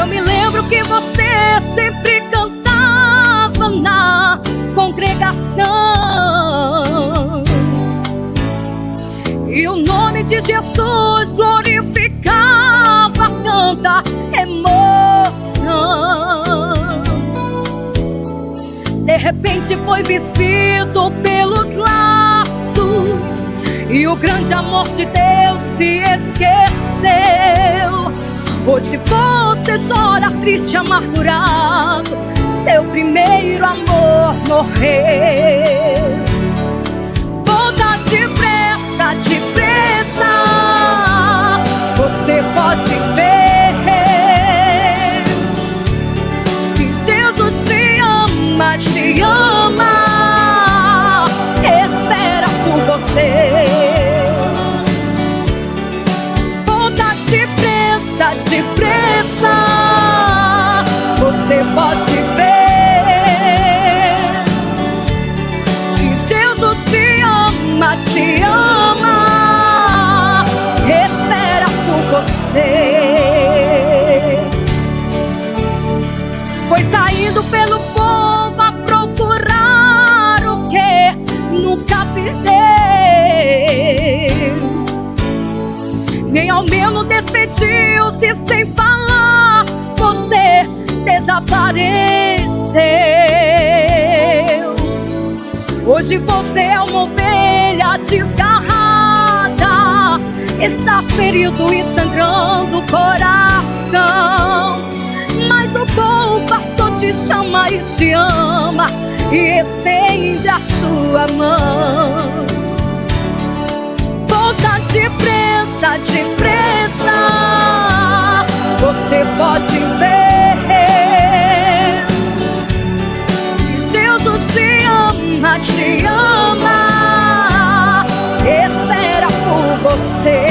Eu me lembro que você sempre cantava na congregação, e o nome de Jesus glorificava tanta emoção. De repente foi vencido pelos laços, e o grande amor de Deus se esqueceu. Hoje você chora triste, amargurado, seu primeiro amor morreu. Volta depressa, depressa, você pode ver que Jesus te ama, espera por você. Volta depressa, depressa, você pode ver que Jesus te ama, espera por você. Foi saindo pelo povo a procurar o que nunca perdeu, nem ao menos despediu-se sem falar, você desapareceu. Hoje você é uma ovelha desgarrada, está ferido e sangrando o coração, mas o bom pastor te chama e te ama e estende a sua mão. Volta depressa, depressa, você pode ver que Jesus te ama, espera por você.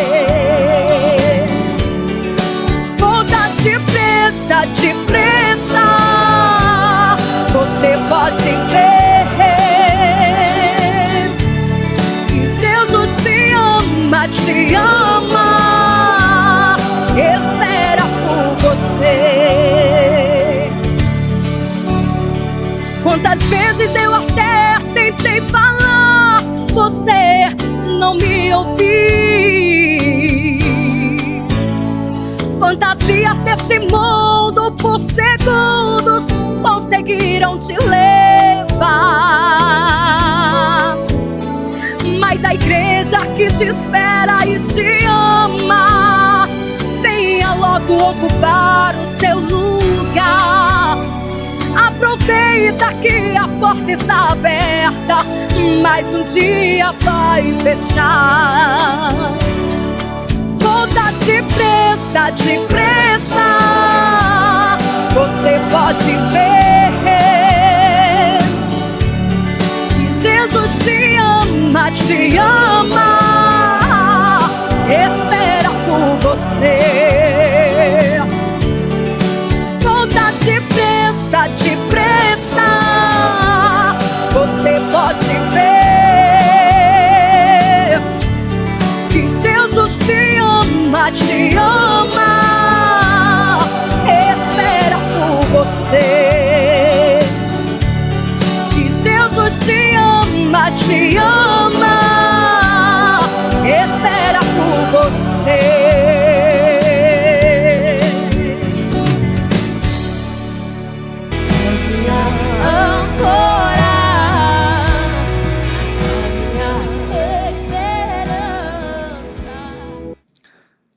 Volta depressa, depressa, você pode ver que Jesus te ama, espera por você. Quantas vezes eu até tentei falar, você não me ouviu. Fantasias desse mundo por segundos conseguiram te levar, mas a igreja que te espera e te ama, venha logo ocupar o seu lugar. Aproveita que a porta está aberta, mas um dia vai fechar. Volta depressa, depressa, você pode ver que Jesus te ama, espera por você. Volta depressa, depressa, você pode ver que Jesus te ama, espera por você. Que Jesus te ama, espera por você.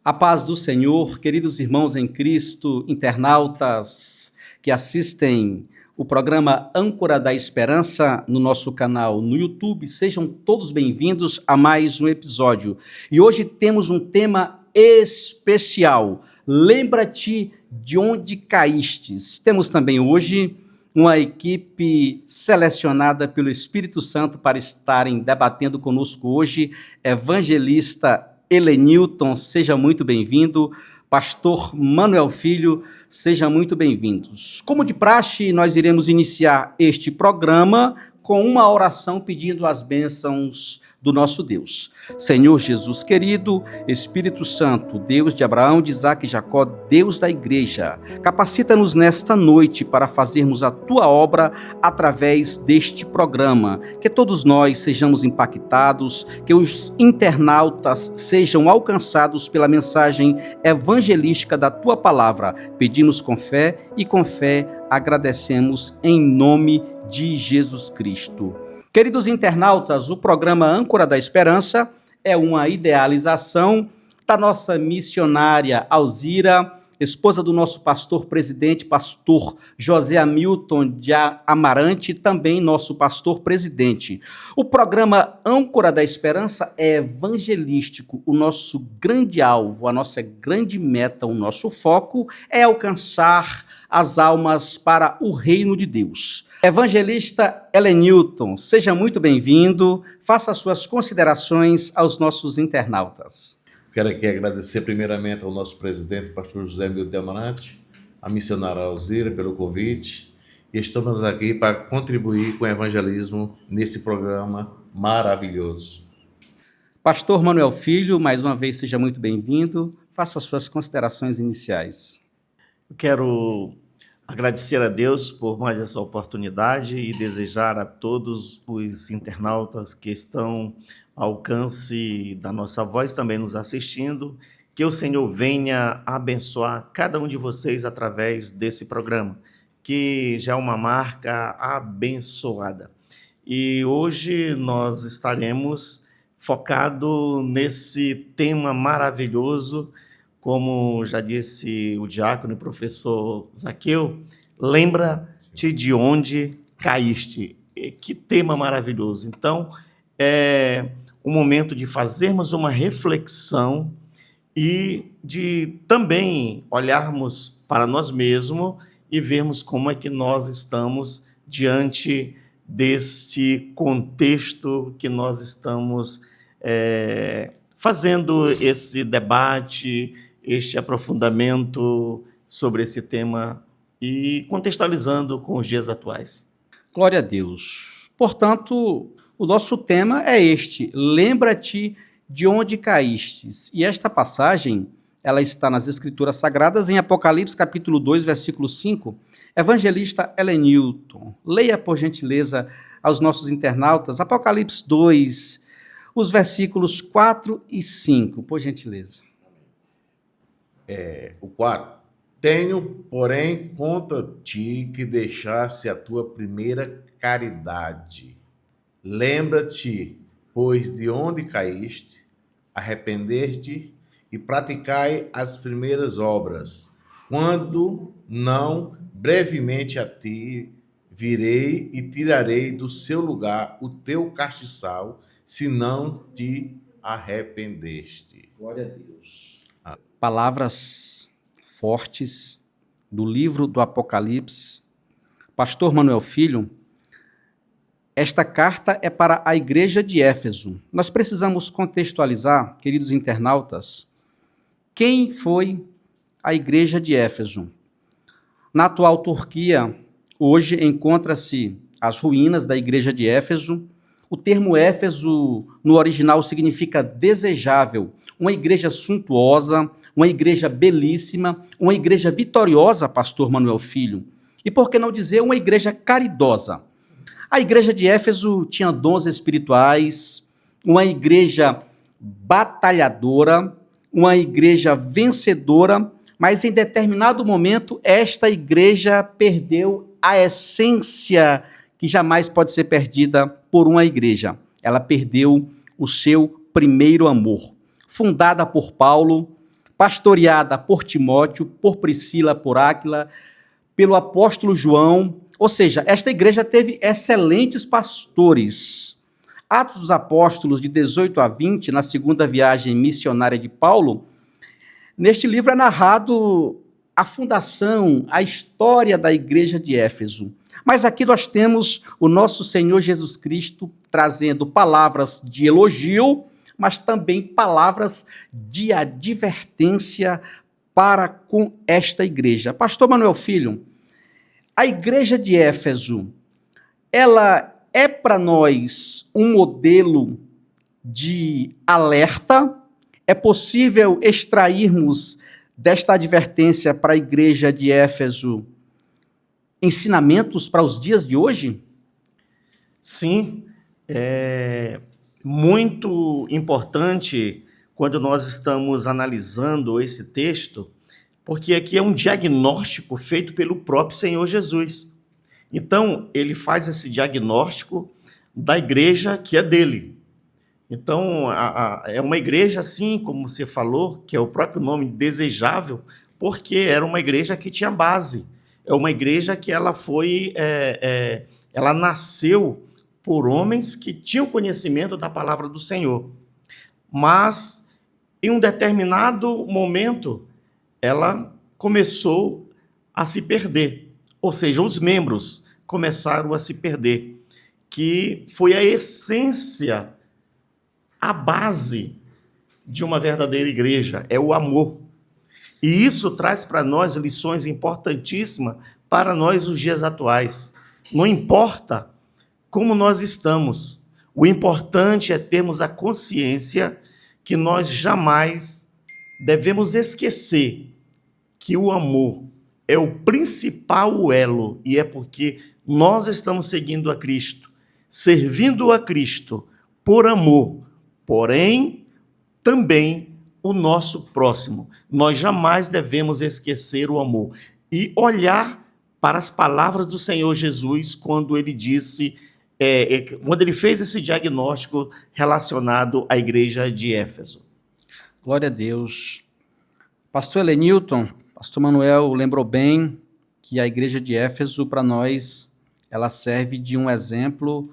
A paz do Senhor, queridos irmãos em Cristo, internautas que assistem o programa Âncora da Esperança no nosso canal no YouTube, sejam todos bem-vindos a mais um episódio. E hoje temos um tema especial, lembra-te de onde caístes. Temos também hoje uma equipe selecionada pelo Espírito Santo para estarem debatendo conosco hoje, evangelista Helenilton, seja muito bem-vindo. Pastor Manuel Filho, seja muito bem-vindos. Como de praxe, nós iremos iniciar este programa com uma oração pedindo as bênçãos do nosso Deus. Senhor Jesus querido, Espírito Santo, Deus de Abraão, de Isaque e Jacó, Deus da igreja, capacita-nos nesta noite para fazermos a tua obra através deste programa, que todos nós sejamos impactados, que os internautas sejam alcançados pela mensagem evangelística da tua palavra. Pedimos com fé e com fé agradecemos em nome de Jesus Cristo. Queridos internautas, o programa Âncora da Esperança é uma idealização da nossa missionária Alzira, esposa do nosso pastor presidente, pastor José Hamilton de Amarante, também nosso pastor presidente. O programa Âncora da Esperança é evangelístico. O nosso grande alvo, a nossa grande meta, o nosso foco é alcançar as almas para o reino de Deus. Evangelista Helenilton, seja muito bem-vindo. Faça suas considerações aos nossos internautas. Quero aqui agradecer primeiramente ao nosso presidente, pastor José Hamilton de Amarante, a missionária Alzira pelo convite. E estamos aqui para contribuir com o evangelismo nesse programa maravilhoso. Pastor Manuel Filho, mais uma vez seja muito bem-vindo. Faça suas considerações iniciais. Eu quero agradecer a Deus por mais essa oportunidade e desejar a todos os internautas que estão ao alcance da nossa voz, também nos assistindo, que o Senhor venha abençoar cada um de vocês através desse programa, que já é uma marca abençoada. E hoje nós estaremos focados nesse tema maravilhoso. Como já disse o diácono e professor Zaqueu, lembra-te de onde caíste. Que tema maravilhoso. Então, é o momento de fazermos uma reflexão e de também olharmos para nós mesmos e vermos como é que nós estamos diante deste contexto que nós estamos fazendo esse debate, este aprofundamento sobre esse tema e contextualizando com os dias atuais. Glória a Deus. Portanto, o nosso tema é este: lembra-te de onde caístes. E esta passagem, ela está nas Escrituras Sagradas, em Apocalipse, capítulo 2, versículo 5. Evangelista Helenilton, leia, por gentileza, aos nossos internautas, Apocalipse 2, os versículos 4 e 5, por gentileza. O 4. Tenho, porém, contra ti que deixasse a tua primeira caridade. Lembra-te, pois, de onde caíste, arrependeste e praticai as primeiras obras. Quando não, brevemente a ti virei e tirarei do seu lugar o teu castiçal, se não te arrependeste. Glória a Deus. Palavras fortes do livro do Apocalipse. Pastor Manuel Filho, esta carta é para a igreja de Éfeso. Nós precisamos contextualizar, queridos internautas, quem foi a igreja de Éfeso. Na atual Turquia, hoje encontra-se as ruínas da igreja de Éfeso. O termo Éfeso, no original, significa desejável, uma igreja suntuosa, uma igreja belíssima, uma igreja vitoriosa, pastor Manuel Filho. E por que não dizer uma igreja caridosa? A igreja de Éfeso tinha dons espirituais, uma igreja batalhadora, uma igreja vencedora, mas em determinado momento esta igreja perdeu a essência que jamais pode ser perdida por uma igreja. Ela perdeu o seu primeiro amor. Fundada por Paulo, pastoreada por Timóteo, por Priscila, por Áquila, pelo apóstolo João. Ou seja, esta igreja teve excelentes pastores. Atos dos Apóstolos, de 18 a 20, na segunda viagem missionária de Paulo, neste livro é narrado a fundação, a história da igreja de Éfeso. Mas aqui nós temos o nosso Senhor Jesus Cristo trazendo palavras de elogio, mas também palavras de advertência para com esta igreja. Pastor Manuel Filho, a igreja de Éfeso, ela é para nós um modelo de alerta? É possível extrairmos desta advertência para a igreja de Éfeso ensinamentos para os dias de hoje? Sim, é muito importante quando nós estamos analisando esse texto, porque aqui é um diagnóstico feito pelo próprio Senhor Jesus. Então, ele faz esse diagnóstico da igreja que é dele. Então, é uma igreja, assim como você falou, que é o próprio nome, desejável, porque era uma igreja que tinha base. É uma igreja que ela ela nasceu por homens que tinham conhecimento da palavra do Senhor. Mas, em um determinado momento, ela começou a se perder. Ou seja, os membros começaram a se perder, que foi a essência, a base de uma verdadeira igreja, é o amor. E isso traz para nós lições importantíssimas para nós nos dias atuais. Não importa como nós estamos, o importante é termos a consciência que nós jamais devemos esquecer que o amor é o principal elo, e é porque nós estamos seguindo a Cristo, servindo a Cristo por amor, porém também o nosso próximo. Nós jamais devemos esquecer o amor e olhar para as palavras do Senhor Jesus quando ele disse, quando ele fez esse diagnóstico relacionado à igreja de Éfeso. Glória a Deus. Pastor Elenilton, pastor Manuel lembrou bem que a igreja de Éfeso, para nós, ela serve de um exemplo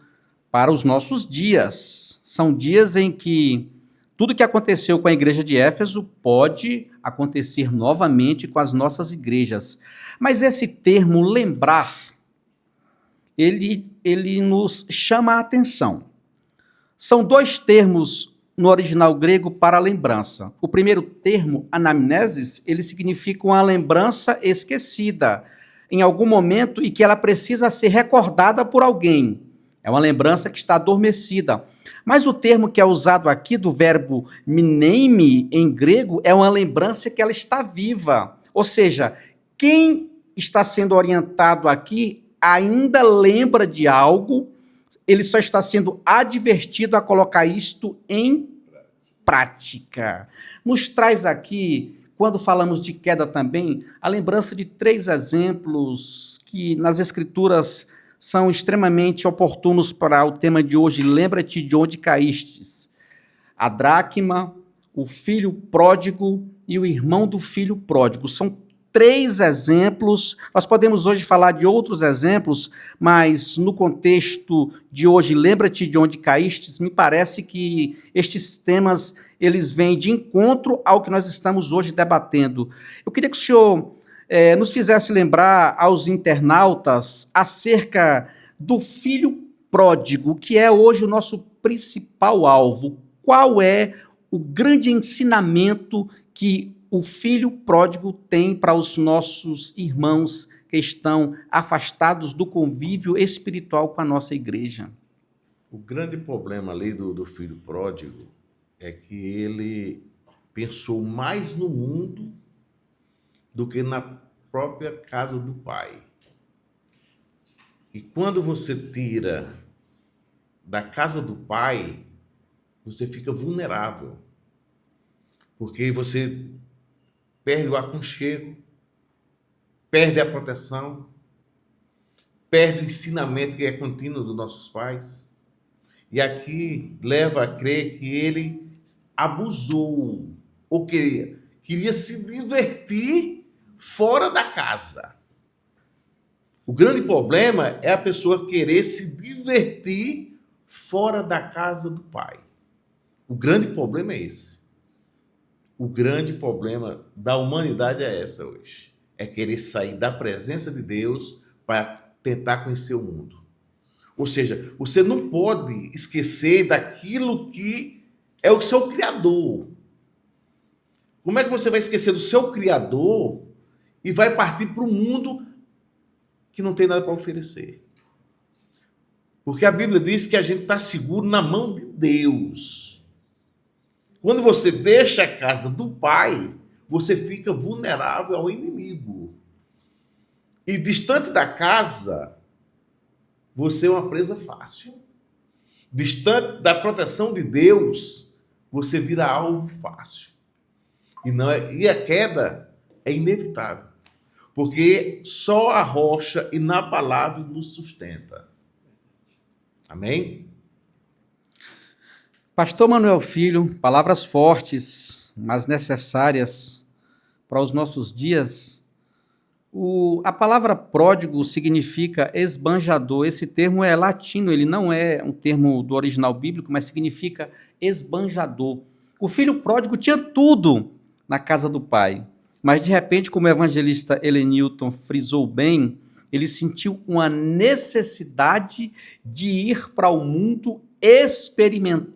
para os nossos dias. São dias em que tudo que aconteceu com a igreja de Éfeso pode acontecer novamente com as nossas igrejas. Mas esse termo lembrar, ele nos chama a atenção. São dois termos no original grego para lembrança. O primeiro termo, anamnesis, ele significa uma lembrança esquecida em algum momento e que ela precisa ser recordada por alguém. É uma lembrança que está adormecida. Mas o termo que é usado aqui, do verbo mneime, em grego, é uma lembrança que ela está viva. Ou seja, quem está sendo orientado aqui ainda lembra de algo, ele só está sendo advertido a colocar isto em prática. Nos traz aqui, quando falamos de queda também, a lembrança de 3 exemplos que nas Escrituras são extremamente oportunos para o tema de hoje. Lembra-te de onde caístes. A dracma, o filho pródigo e o irmão do filho pródigo. São 3 exemplos. Nós podemos hoje falar de outros exemplos, mas no contexto de hoje, lembra-te de onde caístes, me parece que estes temas, eles vêm de encontro ao que nós estamos hoje debatendo. Eu queria que o senhor nos fizesse lembrar aos internautas acerca do filho pródigo, que é hoje o nosso principal alvo. Qual é o grande ensinamento que o filho pródigo tem para os nossos irmãos que estão afastados do convívio espiritual com a nossa igreja? O grande problema ali do filho pródigo é que ele pensou mais no mundo do que na própria casa do pai. E quando você tira da casa do pai, você fica vulnerável, porque você perde o aconchego, perde a proteção, perde o ensinamento que é contínuo dos nossos pais. E aqui leva a crer que ele abusou, ou queria se divertir fora da casa. O grande problema é a pessoa querer se divertir fora da casa do pai. O grande problema é esse. O grande problema da humanidade é essa hoje. É querer sair da presença de Deus para tentar conhecer o mundo. Ou seja, você não pode esquecer daquilo que é o seu Criador. Como é que você vai esquecer do seu Criador e vai partir para um mundo que não tem nada para oferecer? Porque a Bíblia diz que a gente está seguro na mão de Deus. Quando você deixa a casa do pai, você fica vulnerável ao inimigo. E distante da casa, você é uma presa fácil. Distante da proteção de Deus, você vira alvo fácil. E a queda é inevitável. Porque só a rocha inabalável nos sustenta. Amém? Pastor Manuel Filho, palavras fortes, mas necessárias para os nossos dias. A palavra pródigo significa esbanjador. Esse termo é latino, ele não é um termo do original bíblico, mas significa esbanjador. O filho pródigo tinha tudo na casa do pai, mas de repente, como o evangelista Helenilton frisou bem, ele sentiu uma necessidade de ir para o mundo experimentar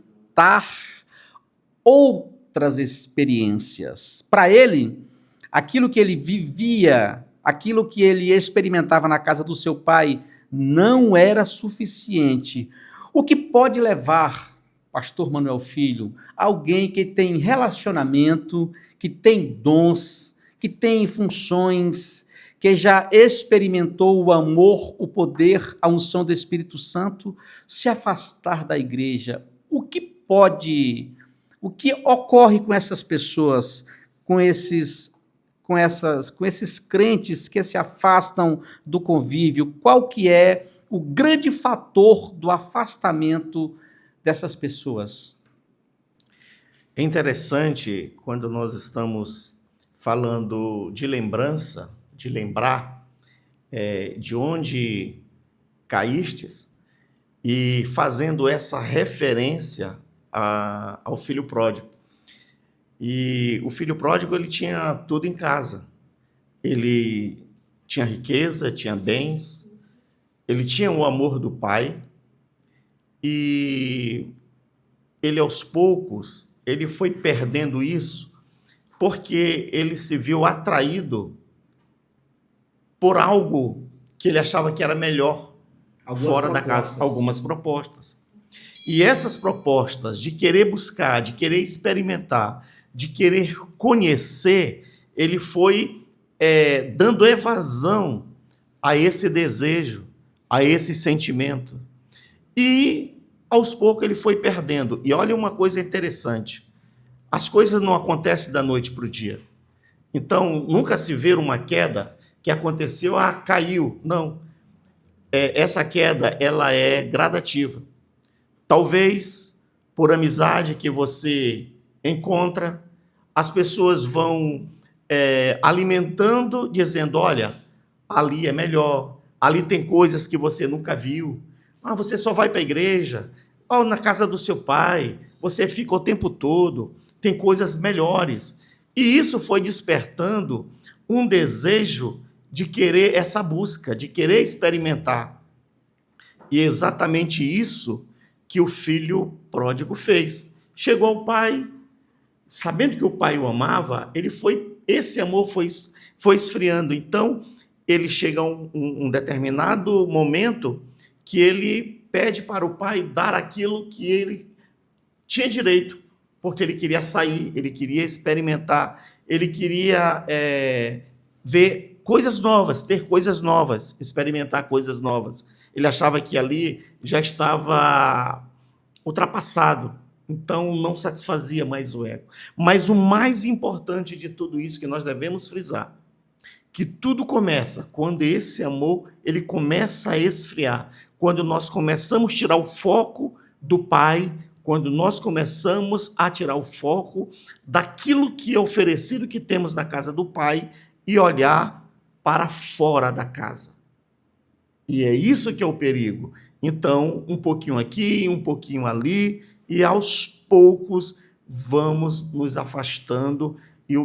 outras experiências. Para ele, aquilo que ele vivia, aquilo que ele experimentava na casa do seu pai, não era suficiente. O que pode levar, Pastor Manuel Filho, alguém que tem relacionamento, que tem dons, que tem funções, que já experimentou o amor, o poder, a unção do Espírito Santo, se afastar da igreja? O que ocorre com essas pessoas, com esses crentes que se afastam do convívio? Qual que é o grande fator do afastamento dessas pessoas? É interessante quando nós estamos falando de lembrança, de lembrar de onde caístes, e fazendo essa referência ao filho pródigo. E o filho pródigo, ele tinha tudo em casa. Ele tinha riqueza, tinha bens, ele tinha o amor do pai, e ele aos poucos, ele foi perdendo isso, porque ele se viu atraído por algo que ele achava que era melhor fora da casa, algumas propostas. E essas propostas de querer buscar, de querer experimentar, de querer conhecer, ele foi dando evasão a esse desejo, a esse sentimento. E, aos poucos, ele foi perdendo. E olha uma coisa interessante, as coisas não acontecem da noite para o dia. Então, nunca se vê uma queda que aconteceu, caiu. Não. Essa queda, ela é gradativa. Talvez, por amizade que você encontra, as pessoas vão alimentando, dizendo, olha, ali é melhor, ali tem coisas que você nunca viu, você só vai para a igreja, na casa do seu pai, você fica o tempo todo, tem coisas melhores. E isso foi despertando um desejo de querer essa busca, de querer experimentar. E é exatamente isso que o filho pródigo fez. Chegou ao pai, sabendo que o pai o amava, esse amor foi esfriando. Então, ele chega a um determinado momento que ele pede para o pai dar aquilo que ele tinha direito, porque ele queria sair, ele queria experimentar, ele queria ver coisas novas, ter coisas novas, experimentar coisas novas. Ele achava que ali já estava ultrapassado, então não satisfazia mais o ego. Mas o mais importante de tudo isso que nós devemos frisar, que tudo começa quando esse amor ele começa a esfriar, quando nós começamos a tirar o foco do Pai, quando nós começamos a tirar o foco daquilo que é oferecido que temos na casa do Pai e olhar para fora da casa. E é isso que é o perigo. Então, um pouquinho aqui, um pouquinho ali, e aos poucos vamos nos afastando. E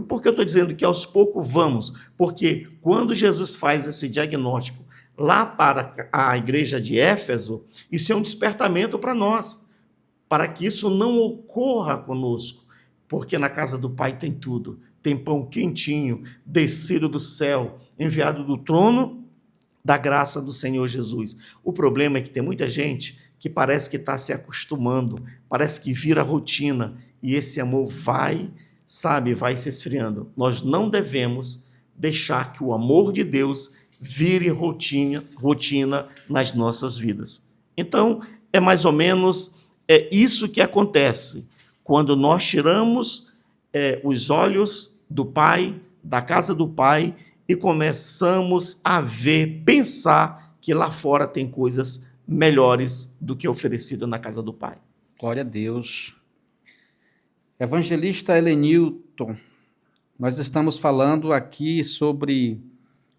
por que eu estou dizendo que aos poucos vamos? Porque quando Jesus faz esse diagnóstico lá para a igreja de Éfeso, isso é um despertamento para nós, para que isso não ocorra conosco, porque na casa do Pai tem tudo, tem pão quentinho, descido do céu, enviado do trono da graça do Senhor Jesus. O problema é que tem muita gente que parece que está se acostumando, parece que vira rotina, e esse amor vai se esfriando. Nós não devemos deixar que o amor de Deus vire rotina nas nossas vidas. Então, é mais ou menos isso que acontece quando nós tiramos os olhos do Pai, da casa do Pai, e começamos a pensar que lá fora tem coisas melhores do que oferecido na casa do Pai. Glória a Deus. Evangelista Helenilton, nós estamos falando aqui sobre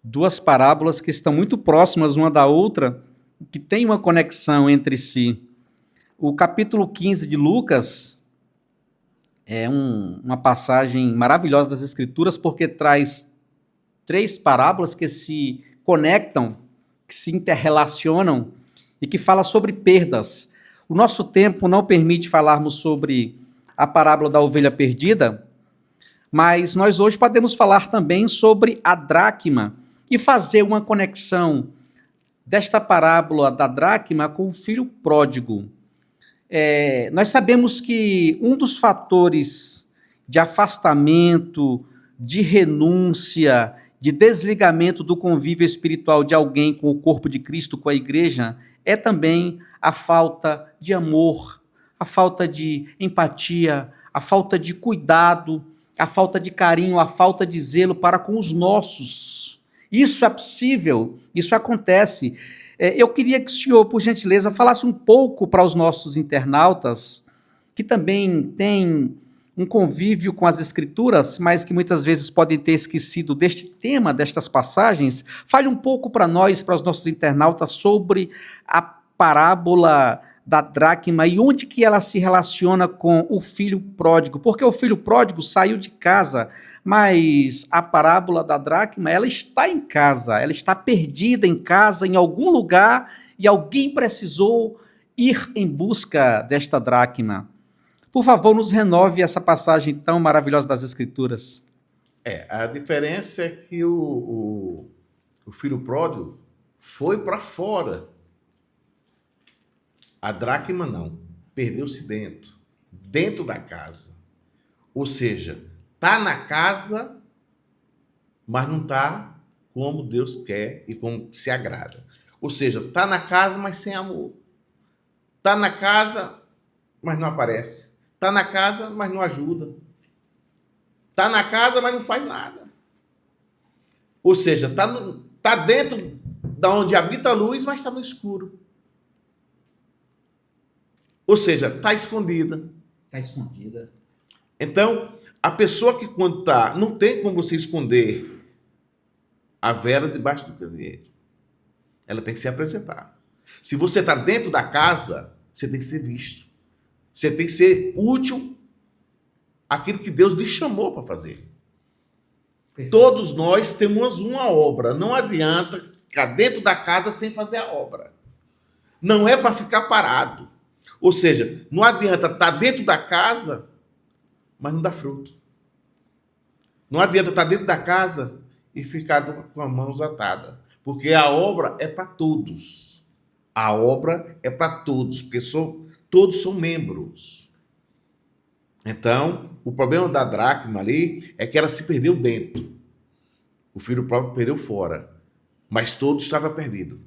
duas parábolas que estão muito próximas uma da outra, que tem uma conexão entre si. O capítulo 15 de Lucas é uma passagem maravilhosa das Escrituras, porque traz 3 parábolas que se conectam, que se interrelacionam e que fala sobre perdas. O nosso tempo não permite falarmos sobre a parábola da ovelha perdida, mas nós hoje podemos falar também sobre a dracma e fazer uma conexão desta parábola da dracma com o filho pródigo. Nós sabemos que um dos fatores de afastamento, de renúncia, de desligamento do convívio espiritual de alguém com o corpo de Cristo, com a igreja, é também a falta de amor, a falta de empatia, a falta de cuidado, a falta de carinho, a falta de zelo para com os nossos. Isso é possível, isso acontece. Eu queria que o senhor, por gentileza, falasse um pouco para os nossos internautas, que também têm um convívio com as Escrituras, mas que muitas vezes podem ter esquecido deste tema, destas passagens. Fale um pouco para nós, para os nossos internautas, sobre a parábola da dracma e onde que ela se relaciona com o filho pródigo. Porque o filho pródigo saiu de casa, mas a parábola da dracma, ela está em casa, ela está perdida em casa, em algum lugar, e alguém precisou ir em busca desta dracma. Por favor, nos renove essa passagem tão maravilhosa das Escrituras. A diferença é que o filho pródigo foi para fora. A dracma não. Perdeu-se dentro da casa. Ou seja, está na casa, mas não está como Deus quer e como se agrada. Ou seja, está na casa, mas sem amor. Está na casa, mas não aparece. Está na casa, mas não ajuda. Está na casa, mas não faz nada. Ou seja, está dentro da onde habita a luz, mas está no escuro. Ou seja, está escondida. Está escondida. Então, a pessoa que quando está... Não tem como você esconder a vela debaixo do candeeiro. Ela tem que se apresentar. Se você está dentro da casa, você tem que ser visto. Você tem que ser útil àquilo que Deus lhe chamou para fazer. Perfeito. Todos nós temos uma obra. Não adianta ficar dentro da casa sem fazer a obra. Não é para ficar parado. Ou seja, não adianta estar dentro da casa, mas não dá fruto. Não adianta estar dentro da casa e ficar com as mãos atadas. Porque a obra é para todos. A obra é para todos, porque todos são membros. Então, o problema da dracma ali é que ela se perdeu dentro. O filho próprio perdeu fora. Mas todos estavam perdidos.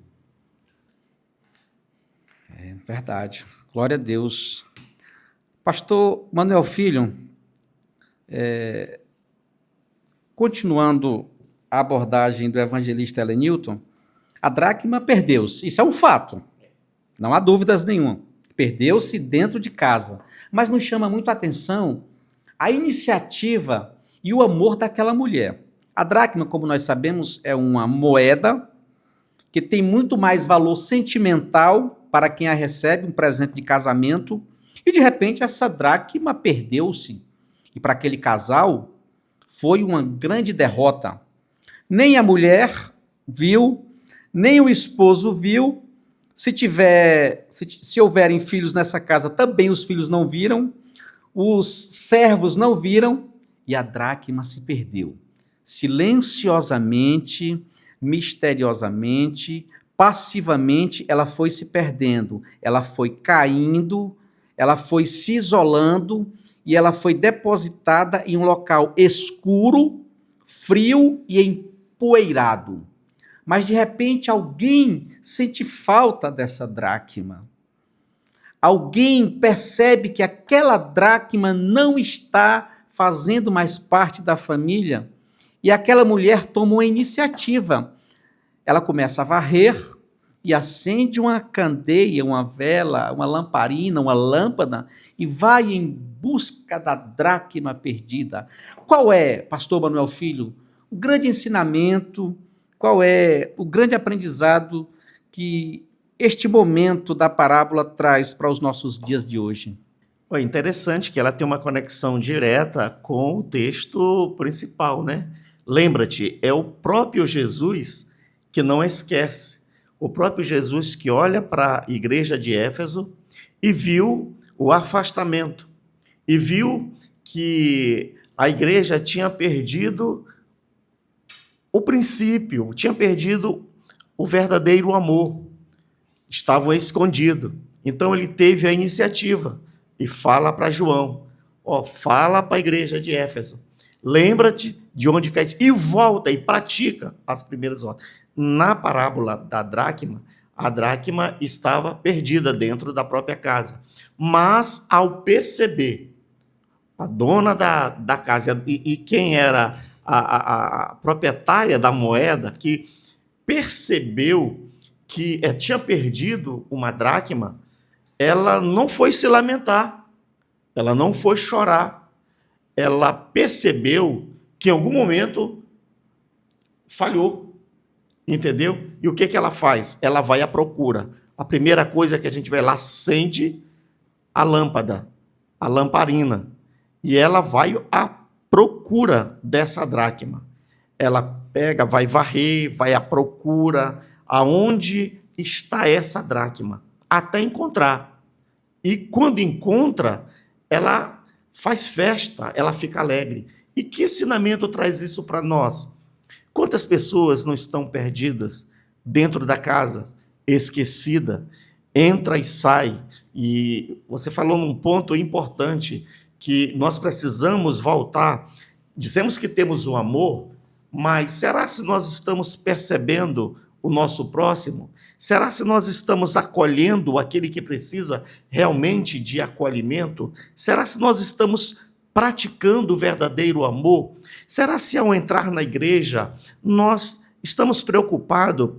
É verdade. Glória a Deus. Pastor Manuel Filho, continuando a abordagem do evangelista Helenilton, a dracma perdeu-se. Isso é um fato. Não há dúvidas nenhuma. Perdeu-se dentro de casa. Mas nos chama muito a atenção a iniciativa e o amor daquela mulher. A dracma, como nós sabemos, é uma moeda que tem muito mais valor sentimental para quem a recebe, um presente de casamento, e de repente essa dracma perdeu-se. E para aquele casal foi uma grande derrota. Nem a mulher viu, nem o esposo viu. Se houverem filhos nessa casa, também os filhos não viram, os servos não viram, e a dracma se perdeu. Silenciosamente, misteriosamente, passivamente, ela foi se perdendo, ela foi caindo, ela foi se isolando, e ela foi depositada em um local escuro, frio e empoeirado. Mas de repente alguém sente falta dessa dracma. Alguém percebe que aquela dracma não está fazendo mais parte da família e aquela mulher toma uma iniciativa. Ela começa a varrer e acende uma candeia, uma vela, uma lamparina, uma lâmpada e vai em busca da dracma perdida. Qual é, pastor Manuel Filho, o grande ensinamento, qual é o grande aprendizado que este momento da parábola traz para os nossos dias de hoje? É interessante que ela tem uma conexão direta com o texto principal, né? Lembra-te, é o próprio Jesus que não esquece. O próprio Jesus que olha para a igreja de Éfeso e viu o afastamento, e viu que a igreja tinha perdido o princípio, tinha perdido o verdadeiro amor, estavam escondidos. Então ele teve a iniciativa e fala para João, fala para a igreja de Éfeso, lembra-te de onde caíste e volta e pratica as primeiras obras. Na parábola da dracma, a dracma estava perdida dentro da própria casa, mas ao perceber a dona da casa e quem era a proprietária da moeda, que percebeu que tinha perdido uma dracma, ela não foi se lamentar, ela não foi chorar, ela percebeu que em algum momento falhou, entendeu? E o que ela faz? Ela vai à procura. A primeira coisa que a gente vê, ela acende a lâmpada, a lamparina, e ela vai à procura dessa dracma. Ela pega, vai varrer, vai à procura, aonde está essa dracma, até encontrar. E quando encontra, ela faz festa, ela fica alegre. E que ensinamento traz isso para nós? Quantas pessoas não estão perdidas dentro da casa, esquecida, entra e sai? E você falou num ponto importante, que nós precisamos voltar. Dizemos que temos o amor, mas será se nós estamos percebendo o nosso próximo? Será se nós estamos acolhendo aquele que precisa realmente de acolhimento? Será se nós estamos praticando o verdadeiro amor? Será se ao entrar na igreja nós estamos preocupados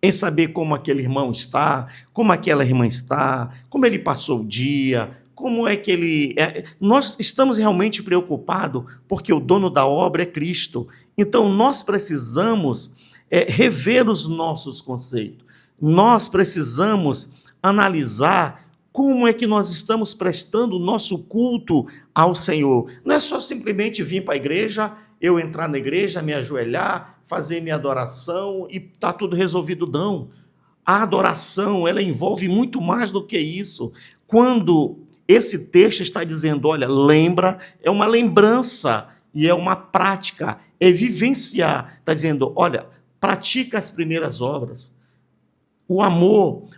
em saber como aquele irmão está, como aquela irmã está, como ele passou o dia, como é que ele... Nós estamos realmente preocupados porque o dono da obra é Cristo. Então nós precisamos rever os nossos conceitos. Nós precisamos analisar como é que nós estamos prestando o nosso culto ao Senhor. Não é só simplesmente vir para a igreja, eu entrar na igreja, me ajoelhar, fazer minha adoração e está tudo resolvido, não. A adoração, ela envolve muito mais do que isso. Quando esse texto está dizendo, olha, lembra, é uma lembrança e é uma prática, é vivenciar. Está dizendo, olha, pratica as primeiras obras. O amor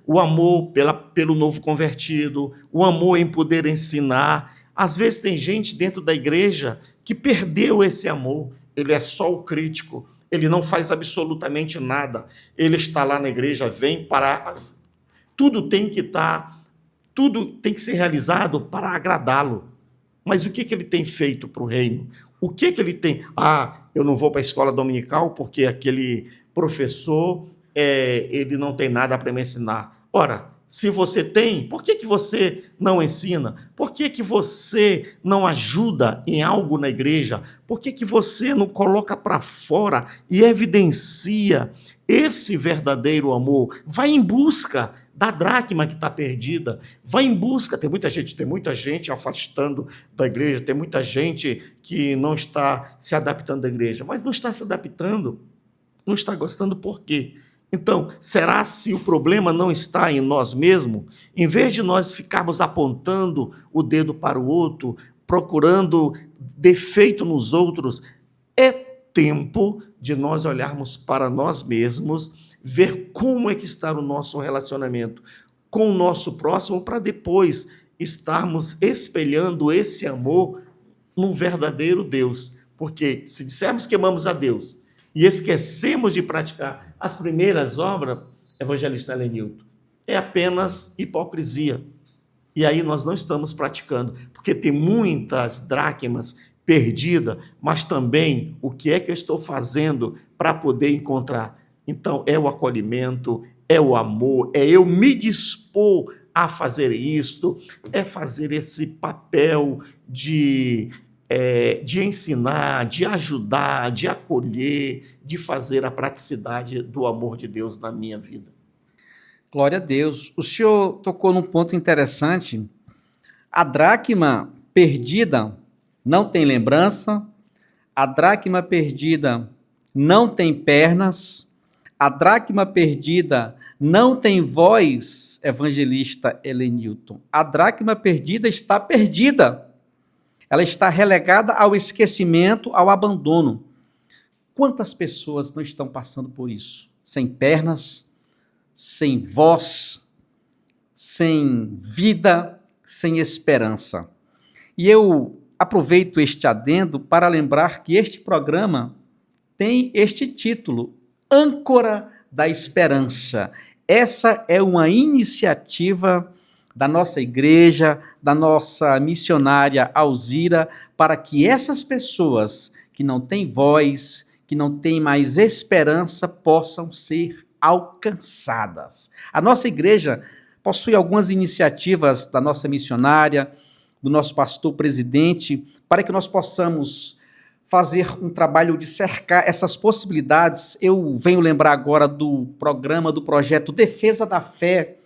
pelo novo convertido, o amor em poder ensinar. Às vezes tem gente dentro da igreja que perdeu esse amor. Ele é só o crítico, ele não faz absolutamente nada. Ele está lá na igreja, vem para... Tudo tem que ser realizado para agradá-lo. Mas o que ele tem feito para o reino? O que ele tem? Eu não vou para a escola dominical porque aquele professor... ele não tem nada para me ensinar. Ora, se você tem, por que você não ensina? Por que você não ajuda em algo na igreja? Por que você não coloca para fora e evidencia esse verdadeiro amor? Vai em busca da dracma que está perdida, vai em busca. Tem muita gente afastando da igreja, tem muita gente que não está se adaptando à igreja, mas não está se adaptando, não está gostando por quê? Então, será se o problema não está em nós mesmos? Em vez de nós ficarmos apontando o dedo para o outro, procurando defeito nos outros, é tempo de nós olharmos para nós mesmos, ver como é que está o nosso relacionamento com o nosso próximo, para depois estarmos espelhando esse amor num verdadeiro Deus. Porque se dissermos que amamos a Deus e esquecemos de praticar as primeiras obras, evangelista Helenilton, é apenas hipocrisia. E aí nós não estamos praticando, porque tem muitas dracmas perdidas, mas também o que é que eu estou fazendo para poder encontrar? Então, é o acolhimento, é o amor, é eu me dispor a fazer isto, é fazer esse papel de ensinar, de ajudar, de acolher, de fazer a praticidade do amor de Deus na minha vida. Glória a Deus. O senhor tocou num ponto interessante. A dracma perdida não tem lembrança, a dracma perdida não tem pernas, a dracma perdida não tem voz, evangelista Helenilton. A dracma perdida está perdida. Ela está relegada ao esquecimento, ao abandono. Quantas pessoas não estão passando por isso? Sem pernas, sem voz, sem vida, sem esperança. E eu aproveito este adendo para lembrar que este programa tem este título, Âncora da Esperança. Essa é uma iniciativa da nossa igreja, da nossa missionária Alzira, para que essas pessoas que não têm voz, que não têm mais esperança, possam ser alcançadas. A nossa igreja possui algumas iniciativas da nossa missionária, do nosso pastor presidente, para que nós possamos fazer um trabalho de cercar essas possibilidades. Eu venho lembrar agora do programa, do projeto Defesa da Fé,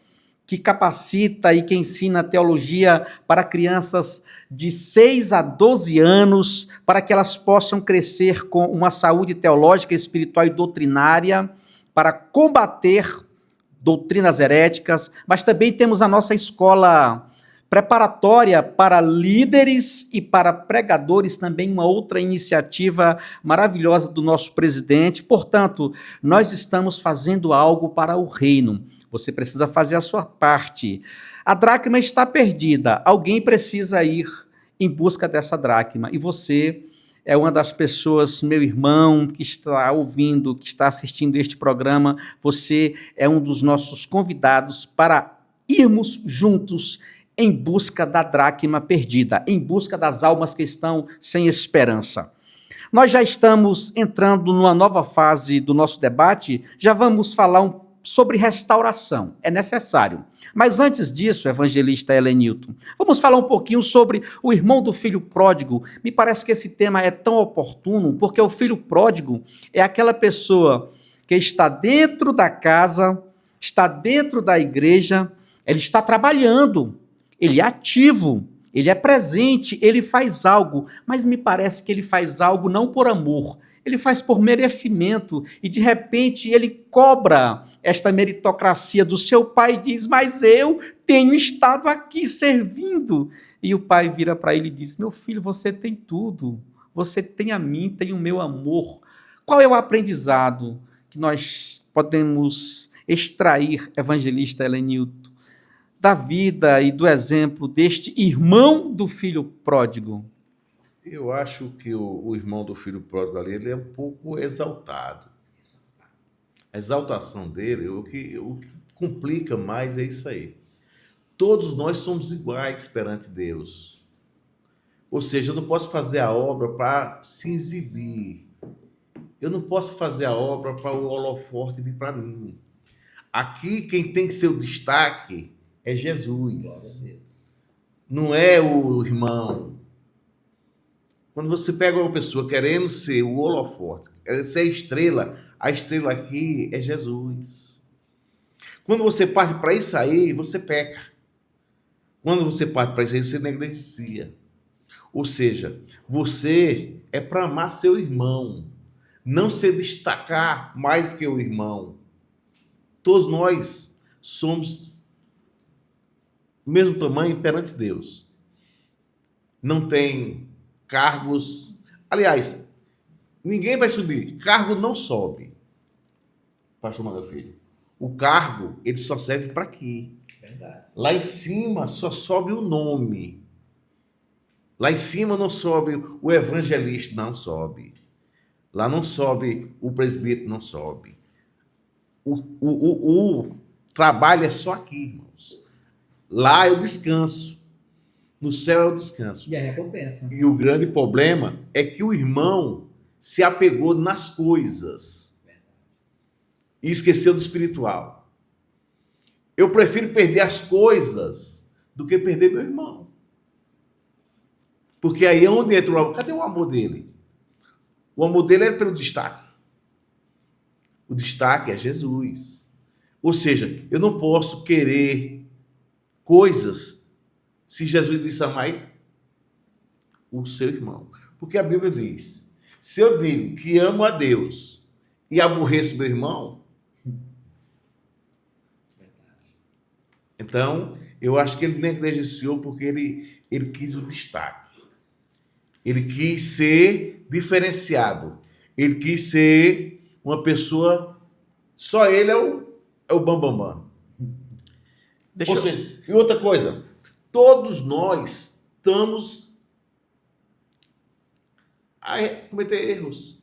que capacita e que ensina teologia para crianças de 6 a 12 anos, para que elas possam crescer com uma saúde teológica, espiritual e doutrinária, para combater doutrinas heréticas, mas também temos a nossa escola preparatória para líderes e para pregadores, também uma outra iniciativa maravilhosa do nosso presidente. Portanto, nós estamos fazendo algo para o reino. Você precisa fazer a sua parte. A dracma está perdida. Alguém precisa ir em busca dessa dracma. E você é uma das pessoas, meu irmão, que está ouvindo, que está assistindo este programa. Você é um dos nossos convidados para irmos juntos em busca da dracma perdida, em busca das almas que estão sem esperança. Nós já estamos entrando numa nova fase do nosso debate, já vamos falar sobre restauração, é necessário. Mas antes disso, evangelista Helenilton, vamos falar um pouquinho sobre o irmão do filho pródigo. Me parece que esse tema é tão oportuno, porque o filho pródigo é aquela pessoa que está dentro da casa, está dentro da igreja, ele está trabalhando, ele é ativo, ele é presente, ele faz algo, mas me parece que ele faz algo não por amor, ele faz por merecimento, e de repente ele cobra esta meritocracia do seu pai e diz, mas eu tenho estado aqui servindo. E o pai vira para ele e diz, meu filho, você tem tudo, você tem a mim, tem o meu amor. Qual é o aprendizado que nós podemos extrair, evangelista Helenilton, da vida e do exemplo deste irmão do filho pródigo? Eu acho que o irmão do filho pródigo ali, ele é um pouco exaltado. A exaltação dele, o que complica mais é isso aí. Todos nós somos iguais perante Deus. Ou seja, eu não posso fazer a obra para se exibir. Eu não posso fazer a obra para o holofote vir para mim. Aqui quem tem que ser o destaque é Jesus. Não é o irmão. Quando você pega uma pessoa querendo ser o holofote, querendo ser a estrela aqui é Jesus. Quando você parte para isso aí, você peca. Quando você parte para isso aí, você negligencia. Ou seja, você é para amar seu irmão, não se destacar mais que o irmão. Todos nós somos do mesmo tamanho perante Deus. Não tem cargos. Aliás, ninguém vai subir. Cargo não sobe. Pastor Maga Filho. O cargo, ele só serve para aqui. Lá em cima só sobe o nome. Lá em cima não sobe o evangelista, não sobe. Lá não sobe o presbítero, não sobe. O trabalho é só aqui, irmãos. Lá é o descanso. No céu é o descanso. E a recompensa. E o grande problema é que o irmão se apegou nas coisas e esqueceu do espiritual. Eu prefiro perder as coisas do que perder meu irmão. Porque aí é onde entra o amor. Cadê o amor dele? O amor dele é pelo destaque. O destaque é Jesus. Ou seja, eu não posso querer coisas se Jesus disse amai o seu irmão. Porque a Bíblia diz, se eu digo que amo a Deus e aborreço meu irmão, então eu acho que ele negligenciou porque ele quis o destaque. Ele quis ser diferenciado. Ele quis ser uma pessoa... Só ele é o bambambam. Ou seja, e outra coisa, todos nós estamos a cometer erros.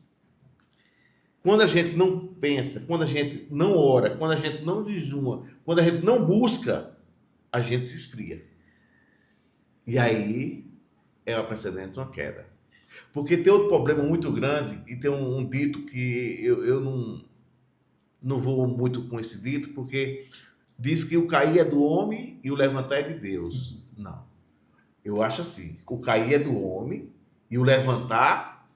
Quando a gente não pensa, quando a gente não ora, quando a gente não jejuma, quando a gente não busca, a gente se esfria. E aí é o precedente de uma queda. Porque tem outro problema muito grande, e tem um dito que eu não vou muito com esse dito, porque diz que o cair é do homem e o levantar é de Deus. Não. Eu acho assim, o cair é do homem e o levantar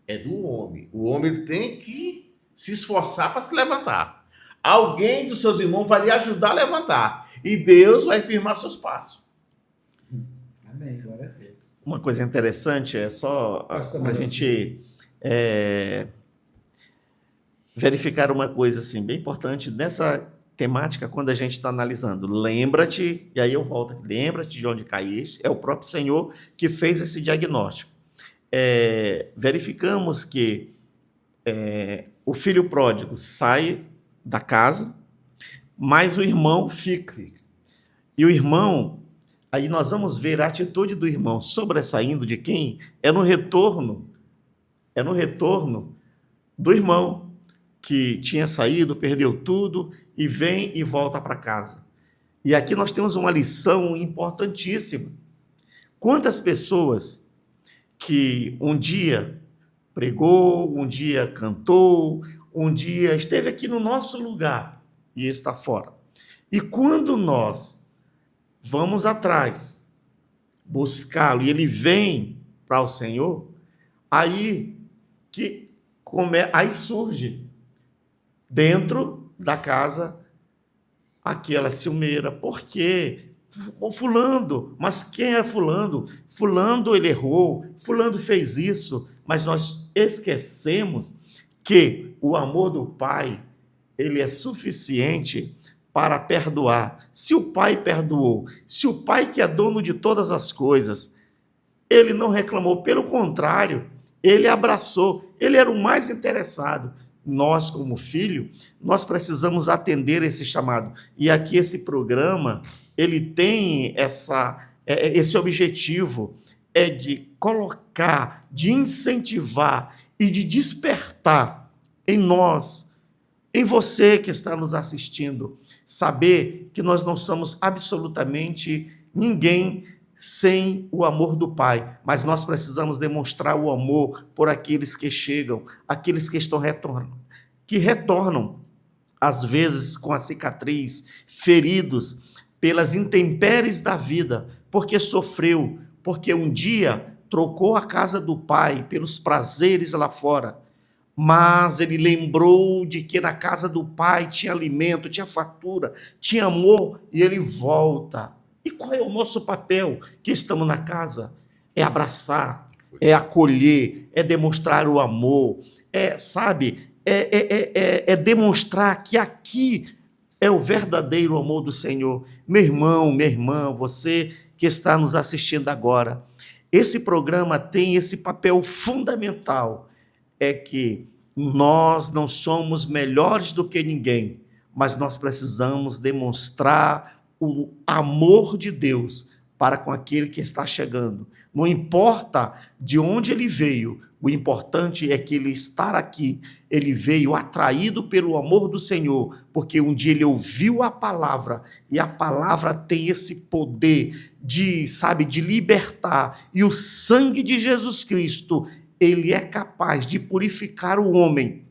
é do homem. O homem tem que se esforçar para se levantar. Alguém dos seus irmãos vai lhe ajudar a levantar. E Deus vai firmar seus passos. Amém, glória a Deus. Uma coisa interessante é só a gente verificar uma coisa assim, bem importante nessa temática quando a gente está analisando. Lembra-te, e aí eu volto aqui, lembra-te de onde caíste, é o próprio Senhor que fez esse diagnóstico. Verificamos que o filho pródigo sai da casa, mas o irmão fica. E o irmão, aí nós vamos ver a atitude do irmão sobressaindo de quem? É no retorno do irmão que tinha saído, perdeu tudo e vem e volta para casa. E aqui nós temos uma lição importantíssima. Quantas pessoas que um dia pregou, um dia cantou, um dia esteve aqui no nosso lugar e está fora. E quando nós vamos atrás, buscá-lo, e ele vem para o Senhor, aí surge dentro da casa aquela ciumeira. Por quê? O fulano, mas quem é fulano? Fulano ele errou, fulano fez isso, mas nós esquecemos que o amor do Pai, ele é suficiente para perdoar. Se o Pai perdoou, se o Pai que é dono de todas as coisas, ele não reclamou, pelo contrário, ele abraçou, ele era o mais interessado. Nós, como filho, nós precisamos atender esse chamado. E aqui esse programa, ele tem esse objetivo, de colocar, de incentivar e de despertar em nós, em você que está nos assistindo, saber que nós não somos absolutamente ninguém sem o amor do Pai, mas nós precisamos demonstrar o amor por aqueles que chegam, aqueles que estão retornam, às vezes com a cicatriz, feridos pelas intempéries da vida, porque sofreu, porque um dia trocou a casa do Pai pelos prazeres lá fora, mas ele lembrou de que na casa do Pai tinha alimento, tinha fartura, tinha amor, e ele volta. E qual é o nosso papel que estamos na casa? É abraçar, é acolher, é demonstrar o amor, é demonstrar que aqui é o verdadeiro amor do Senhor. Meu irmão, minha irmã, você que está nos assistindo agora, esse programa tem esse papel fundamental, é que nós não somos melhores do que ninguém, mas nós precisamos demonstrar o amor de Deus para com aquele que está chegando. Não importa de onde ele veio, o importante é que ele estar aqui. Ele veio atraído pelo amor do Senhor, porque um dia ele ouviu a palavra, e a palavra tem esse poder de, de libertar. E o sangue de Jesus Cristo, ele é capaz de purificar o homem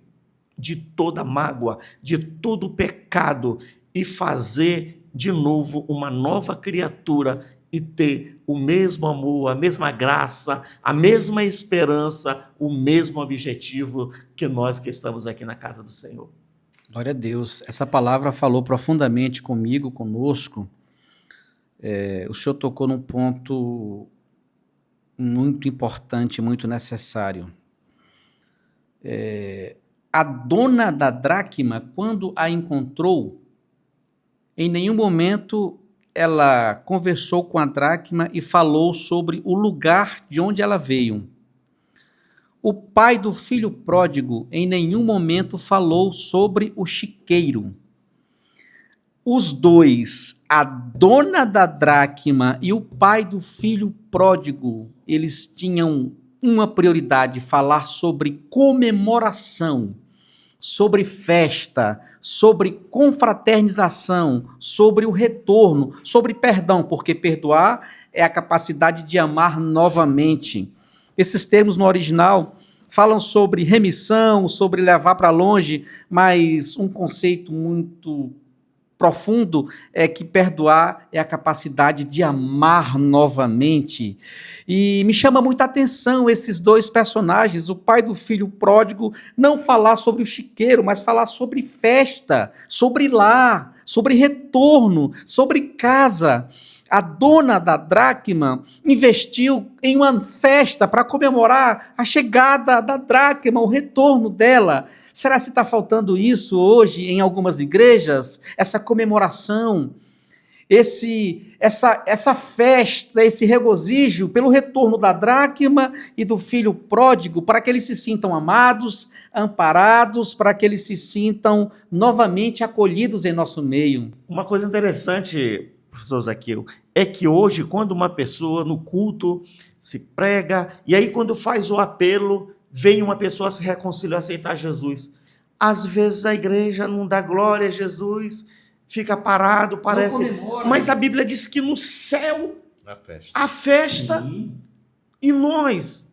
de toda mágoa, de todo pecado, e fazer de novo uma nova criatura, e ter o mesmo amor, a mesma graça, a mesma esperança, o mesmo objetivo que nós que estamos aqui na casa do Senhor. Glória a Deus. Essa palavra falou profundamente comigo, conosco. O Senhor tocou num ponto muito importante, muito necessário. A dona da dracma, quando a encontrou, em nenhum momento ela conversou com a dracma e falou sobre o lugar de onde ela veio. O pai do filho pródigo em nenhum momento falou sobre o chiqueiro. Os dois, a dona da dracma e o pai do filho pródigo, eles tinham uma prioridade: falar sobre comemoração, sobre festa, sobre confraternização, sobre o retorno, sobre perdão, porque perdoar é a capacidade de amar novamente. Esses termos no original falam sobre remissão, sobre levar para longe, mas um conceito muito profundo é que perdoar é a capacidade de amar novamente. E me chama muita atenção esses dois personagens, o pai do filho pródigo, não falar sobre o chiqueiro, mas falar sobre festa, sobre lar, sobre retorno, sobre casa. A dona da dracma investiu em uma festa para comemorar a chegada da dracma, o retorno dela. Será que está faltando isso hoje em algumas igrejas? Essa comemoração, essa festa, esse regozijo pelo retorno da dracma e do filho pródigo, para que eles se sintam amados, amparados, para que eles se sintam novamente acolhidos em nosso meio. Uma coisa interessante, professor Zaqueu, é que hoje, quando uma pessoa no culto se prega, e aí quando faz o apelo, vem uma pessoa se reconciliar, aceitar Jesus. Às vezes a igreja não dá glória a Jesus, fica parado, parece... Mas a Bíblia diz que no céu, a festa e nós.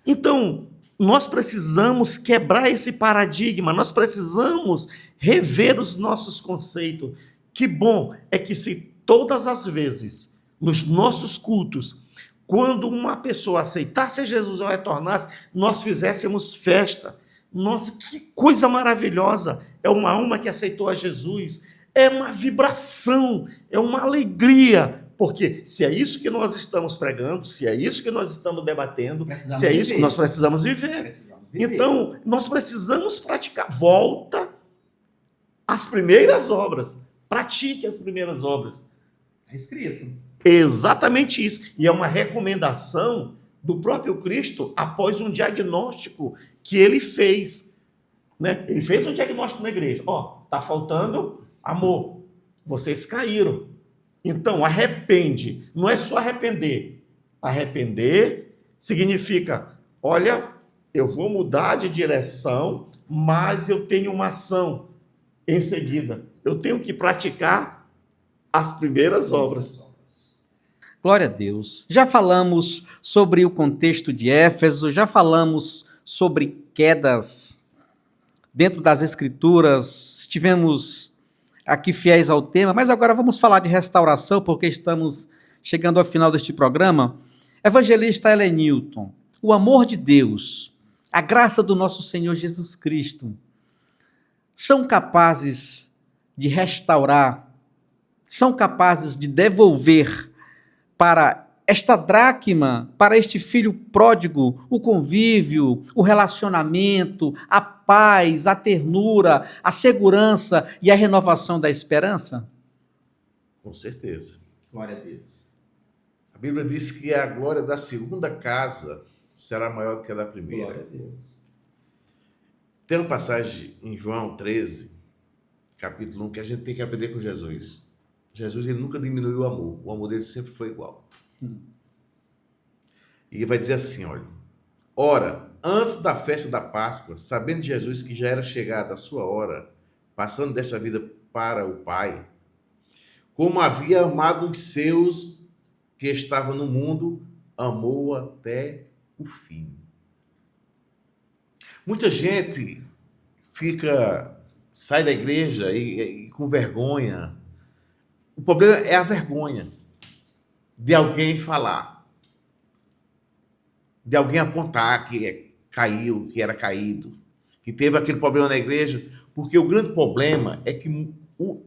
Então, nós precisamos quebrar esse paradigma, nós precisamos rever os nossos conceitos. Que bom é que se todas as vezes, nos nossos cultos, quando uma pessoa aceitasse Jesus ou retornasse, nós fizéssemos festa. Nossa, que coisa maravilhosa! É uma alma que aceitou a Jesus, é uma vibração, é uma alegria, porque se é isso que nós estamos pregando, se é isso que nós estamos debatendo, se é isso que nós precisamos viver. Então, nós precisamos praticar. Volta às primeiras obras. Pratique as primeiras obras. É escrito. Exatamente isso. E é uma recomendação do próprio Cristo após um diagnóstico que ele fez. Né? Ele fez um diagnóstico na igreja. Está faltando amor. Vocês caíram. Então, arrepende. Não é só arrepender. Arrepender significa, olha, eu vou mudar de direção, mas eu tenho uma ação em seguida. Eu tenho que praticar as primeiras obras. Glória a Deus. Já falamos sobre o contexto de Éfeso, já falamos sobre quedas dentro das Escrituras, estivemos aqui fiéis ao tema, mas agora vamos falar de restauração, porque estamos chegando ao final deste programa. Evangelista Ellen Newton, o amor de Deus, a graça do nosso Senhor Jesus Cristo, são capazes de restaurar, são capazes de devolver para esta dracma, para este filho pródigo, o convívio, o relacionamento, a paz, a ternura, a segurança e a renovação da esperança? Com certeza. Glória a Deus. A Bíblia diz que a glória da segunda casa será maior do que a da primeira. Glória a Deus. Tem uma passagem em João 13, capítulo 1, que a gente tem que aprender com Jesus. Jesus ele nunca diminuiu o amor dele sempre foi igual. E ele vai dizer assim, olha, ora, antes da festa da Páscoa, sabendo Jesus que já era chegada a sua hora, passando desta vida para o Pai, como havia amado os seus que estavam no mundo, amou até o fim. Muita gente sai da igreja e com vergonha. O problema é a vergonha de alguém falar, de alguém apontar que caiu, que era caído, que teve aquele problema na igreja, porque o grande problema é que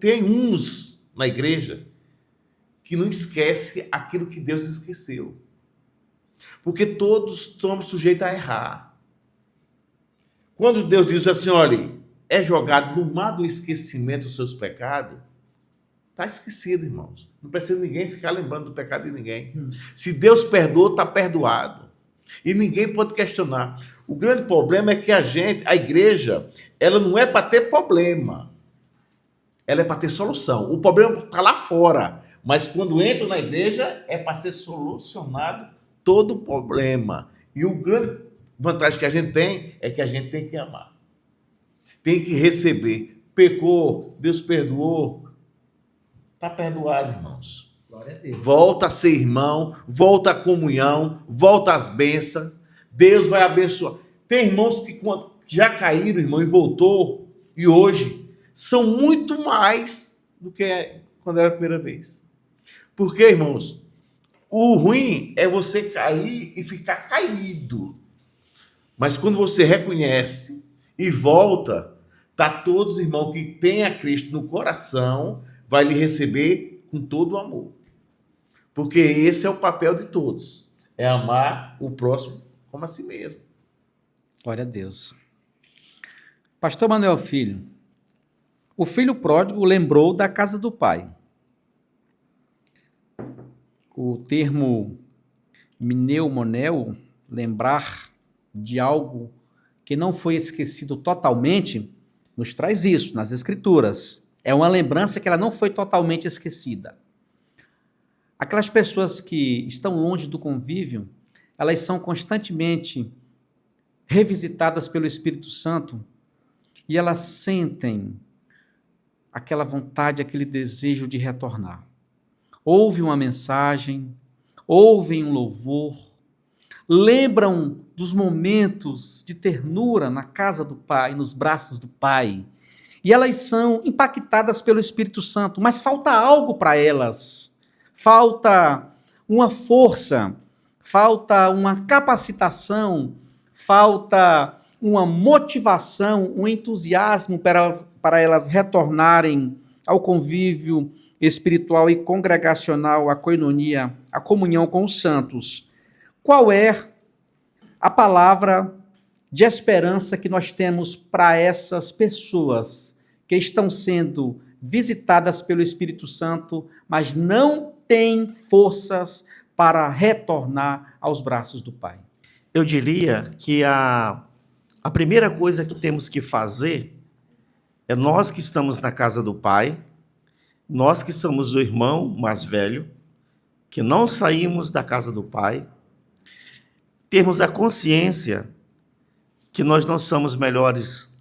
tem uns na igreja que não esquece aquilo que Deus esqueceu. Porque todos estamos sujeitos a errar. Quando Deus diz assim, olha, é jogado no mar do esquecimento os seus pecados, está esquecido, irmãos. Não precisa ninguém ficar lembrando do pecado de ninguém. Se Deus perdoou, está perdoado. E ninguém pode questionar. O grande problema é que a igreja, ela não é para ter problema. Ela é para ter solução. O problema está lá fora. Mas quando entra na igreja, é para ser solucionado todo o problema. E o grande vantagem que a gente tem é que a gente tem que amar. Tem que receber. Pecou, Deus perdoou. Está perdoado, irmãos. Glória a Deus. Volta a ser irmão, volta à comunhão, volta às bênçãos. Deus vai abençoar. Tem irmãos que já caíram, irmão, e voltou, e hoje são muito mais do que quando era a primeira vez. Porque, irmãos, o ruim é você cair e ficar caído. Mas quando você reconhece e volta, tá todos, irmão, que tem a Cristo no coração, vai lhe receber com todo o amor. Porque esse é o papel de todos. É amar o próximo como a si mesmo. Glória a Deus. Pastor Manuel Filho, o filho pródigo lembrou da casa do pai. O termo mneumonel, lembrar de algo que não foi esquecido totalmente, nos traz isso nas Escrituras. É uma lembrança que ela não foi totalmente esquecida. Aquelas pessoas que estão longe do convívio, elas são constantemente revisitadas pelo Espírito Santo e elas sentem aquela vontade, aquele desejo de retornar. Ouvem uma mensagem, ouvem um louvor, lembram dos momentos de ternura na casa do Pai, nos braços do Pai, e elas são impactadas pelo Espírito Santo, mas falta algo para elas, falta uma força, falta uma capacitação, falta uma motivação, um entusiasmo para elas retornarem ao convívio espiritual e congregacional, a koinonia, a comunhão com os santos. Qual é a palavra de esperança que nós temos para essas pessoas que estão sendo visitadas pelo Espírito Santo, mas não têm forças para retornar aos braços do Pai? Eu diria que a primeira coisa que temos que fazer é nós que estamos na casa do Pai, nós que somos o irmão mais velho, que não saímos da casa do Pai, termos a consciência que nós não somos melhores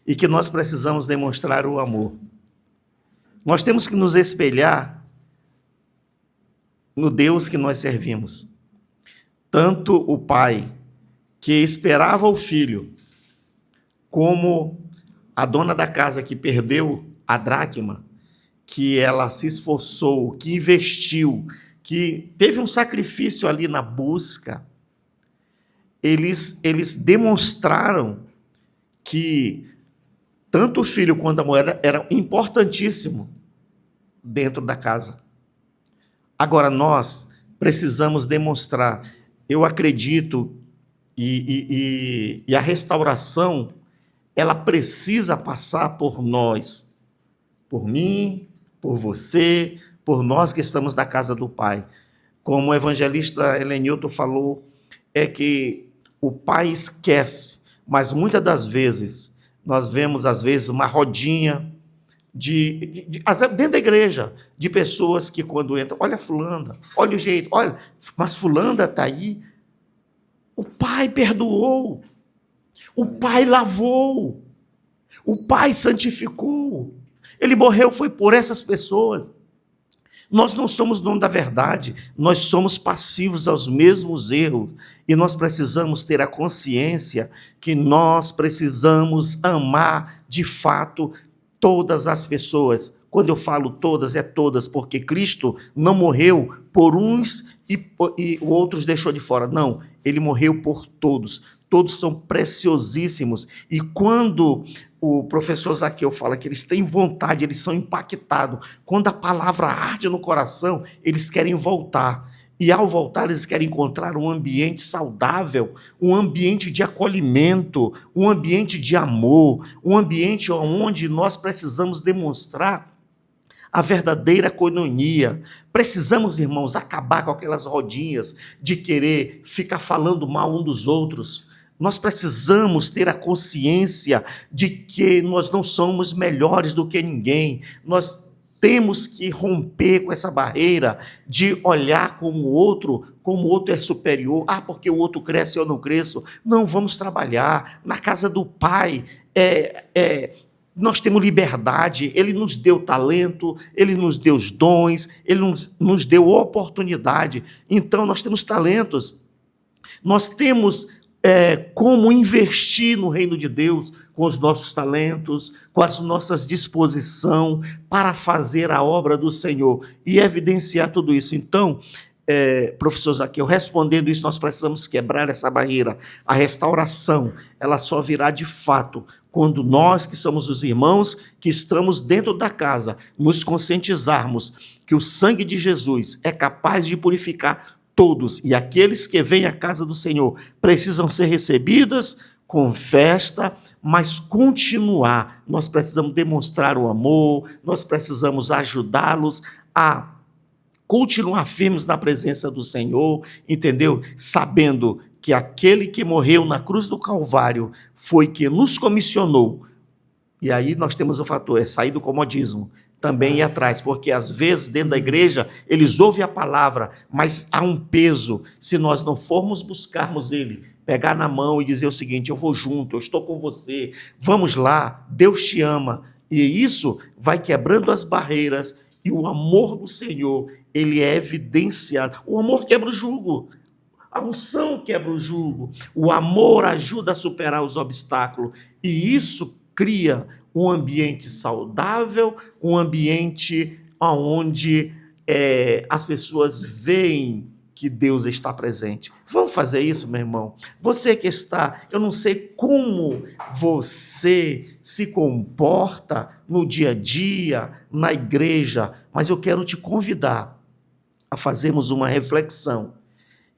e que nós precisamos demonstrar o amor. Nós temos que nos espelhar no Deus que nós servimos. Tanto o Pai, que esperava o Filho, como a dona da casa que perdeu a dracma, que ela se esforçou, que investiu, que teve um sacrifício ali na busca, eles demonstraram que tanto o filho quanto a moeda eram importantíssimos dentro da casa. Agora nós precisamos demonstrar, eu acredito, e a restauração, ela precisa passar por nós, por mim, por você, por nós que estamos na casa do Pai. Como o evangelista Helenilton falou, é que o Pai esquece, mas muitas das vezes, nós vemos às vezes uma rodinha, dentro da igreja, de pessoas que quando entram, olha fulana, olha o jeito, olha, mas fulana está aí. O Pai perdoou, o Pai lavou, o Pai santificou. Ele morreu, foi por essas pessoas. Nós não somos dono da verdade, nós somos passivos aos mesmos erros e nós precisamos ter a consciência que nós precisamos amar de fato todas as pessoas. Quando eu falo todas, é todas, porque Cristo não morreu por uns e outros deixou de fora. Não, ele morreu por todos. Todos são preciosíssimos. E quando o professor Zaqueu fala que eles têm vontade, eles são impactados. Quando a palavra arde no coração, eles querem voltar. E ao voltar, eles querem encontrar um ambiente saudável, um ambiente de acolhimento, um ambiente de amor, um ambiente onde nós precisamos demonstrar a verdadeira coinonia. Precisamos, irmãos, acabar com aquelas rodinhas de querer ficar falando mal um dos outros. Nós precisamos ter a consciência de que nós não somos melhores do que ninguém. Nós temos que romper com essa barreira de olhar como o outro é superior. Ah, porque o outro cresce e eu não cresço. Não, vamos trabalhar. Na casa do Pai, nós temos liberdade. Ele nos deu talento, Ele nos deu os dons, Ele nos deu oportunidade. Então, nós temos talentos. Nós temos como investir no reino de Deus com os nossos talentos, com as nossas disposições para fazer a obra do Senhor e evidenciar tudo isso. Então, professor Zaqueu, respondendo isso, nós precisamos quebrar essa barreira. A restauração, ela só virá de fato quando nós, que somos os irmãos, que estamos dentro da casa, nos conscientizarmos que o sangue de Jesus é capaz de purificar todos, e aqueles que vêm à casa do Senhor precisam ser recebidas com festa, mas continuar. Nós precisamos demonstrar o amor, nós precisamos ajudá-los a continuar firmes na presença do Senhor, entendeu? Sabendo que aquele que morreu na cruz do Calvário foi que nos comissionou. E aí nós temos o fator, sair do comodismo, também ir atrás, porque às vezes dentro da igreja eles ouvem a palavra, mas há um peso. Se nós não formos buscarmos ele, pegar na mão e dizer o seguinte: eu vou junto, eu estou com você, vamos lá, Deus te ama. E isso vai quebrando as barreiras e o amor do Senhor, ele é evidenciado. O amor quebra o jugo, a unção quebra o jugo, o amor ajuda a superar os obstáculos e isso cria um ambiente saudável, um ambiente onde as pessoas veem que Deus está presente. Vamos fazer isso, meu irmão? Você que está, eu não sei como você se comporta no dia a dia, na igreja, mas eu quero te convidar a fazermos uma reflexão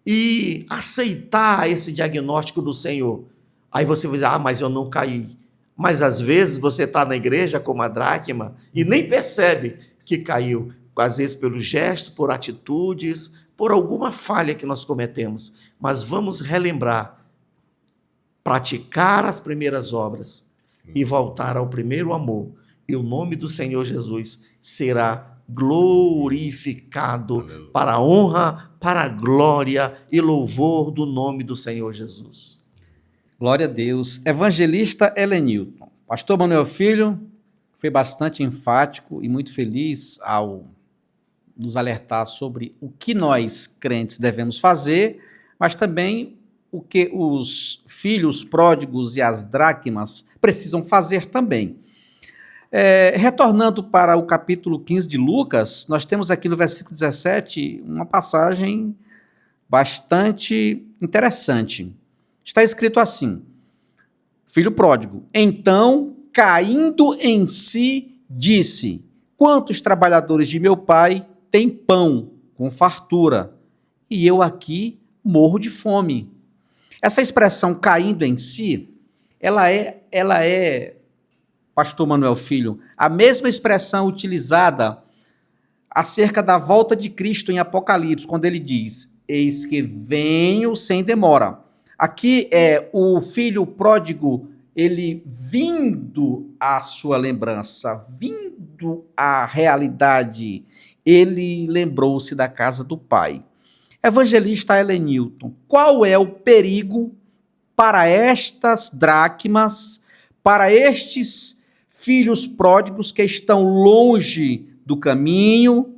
e aceitar esse diagnóstico do Senhor. Aí você vai dizer: mas eu não caí. Mas às vezes você está na igreja como a dracma e nem percebe que caiu, às vezes pelo gesto, por atitudes, por alguma falha que nós cometemos. Mas vamos relembrar, praticar as primeiras obras e voltar ao primeiro amor. E o nome do Senhor Jesus será glorificado para a honra, para a glória e louvor do nome do Senhor Jesus. Glória a Deus. Evangelista Helenilton. Pastor Manuel Filho foi bastante enfático e muito feliz ao nos alertar sobre o que nós, crentes, devemos fazer, mas também o que os filhos pródigos e as dracmas precisam fazer também. Retornando para o capítulo 15 de Lucas, nós temos aqui no versículo 17 uma passagem bastante interessante. Está escrito assim: filho pródigo, então, caindo em si, disse: quantos trabalhadores de meu pai têm pão com fartura, e eu aqui morro de fome. Essa expressão caindo em si, ela é, pastor Manuel Filho, a mesma expressão utilizada acerca da volta de Cristo em Apocalipse, quando ele diz: eis que venho sem demora. Aqui é o filho pródigo, ele vindo à sua lembrança, vindo muito à realidade, ele lembrou-se da casa do pai. Evangelista Helenilton, qual é o perigo para estas dracmas, para estes filhos pródigos que estão longe do caminho,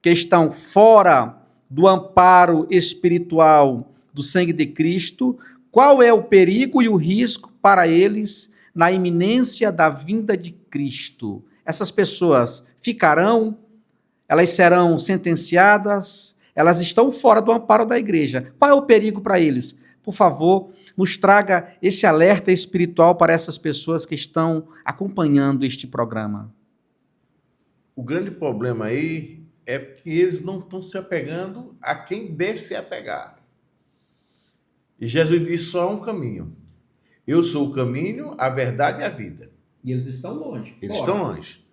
que estão fora do amparo espiritual do sangue de Cristo? Qual é o perigo e o risco para eles na iminência da vinda de Cristo? Essas pessoas ficarão, elas serão sentenciadas, elas estão fora do amparo da igreja. Qual é o perigo para eles? Por favor, nos traga esse alerta espiritual para essas pessoas que estão acompanhando este programa. O grande problema aí é que eles não estão se apegando a quem deve se apegar. E Jesus disse: só há um caminho. Eu sou o caminho, a verdade e a vida. E eles estão longe. Eles fora. estão longe.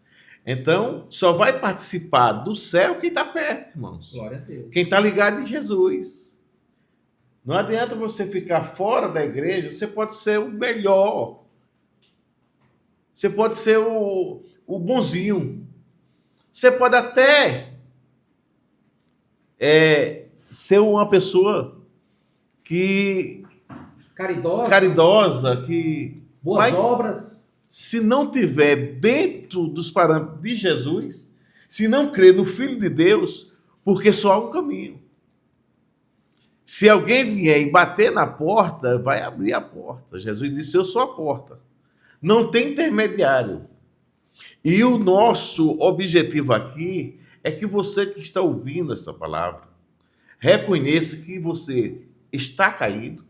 Então, só vai participar do céu quem está perto, irmãos. Glória a Deus. Quem está ligado em Jesus. Não adianta você ficar fora da igreja, você pode ser o melhor. Você pode ser o bonzinho. Você pode até ser uma pessoa que caridosa, que Boas obras. se não tiver dentro dos parâmetros de Jesus, se não crer no Filho de Deus, porque só há um caminho. Se alguém vier e bater na porta, vai abrir a porta. Jesus disse: eu sou a porta. Não tem intermediário. E o nosso objetivo aqui é que você que está ouvindo essa palavra reconheça que você está caído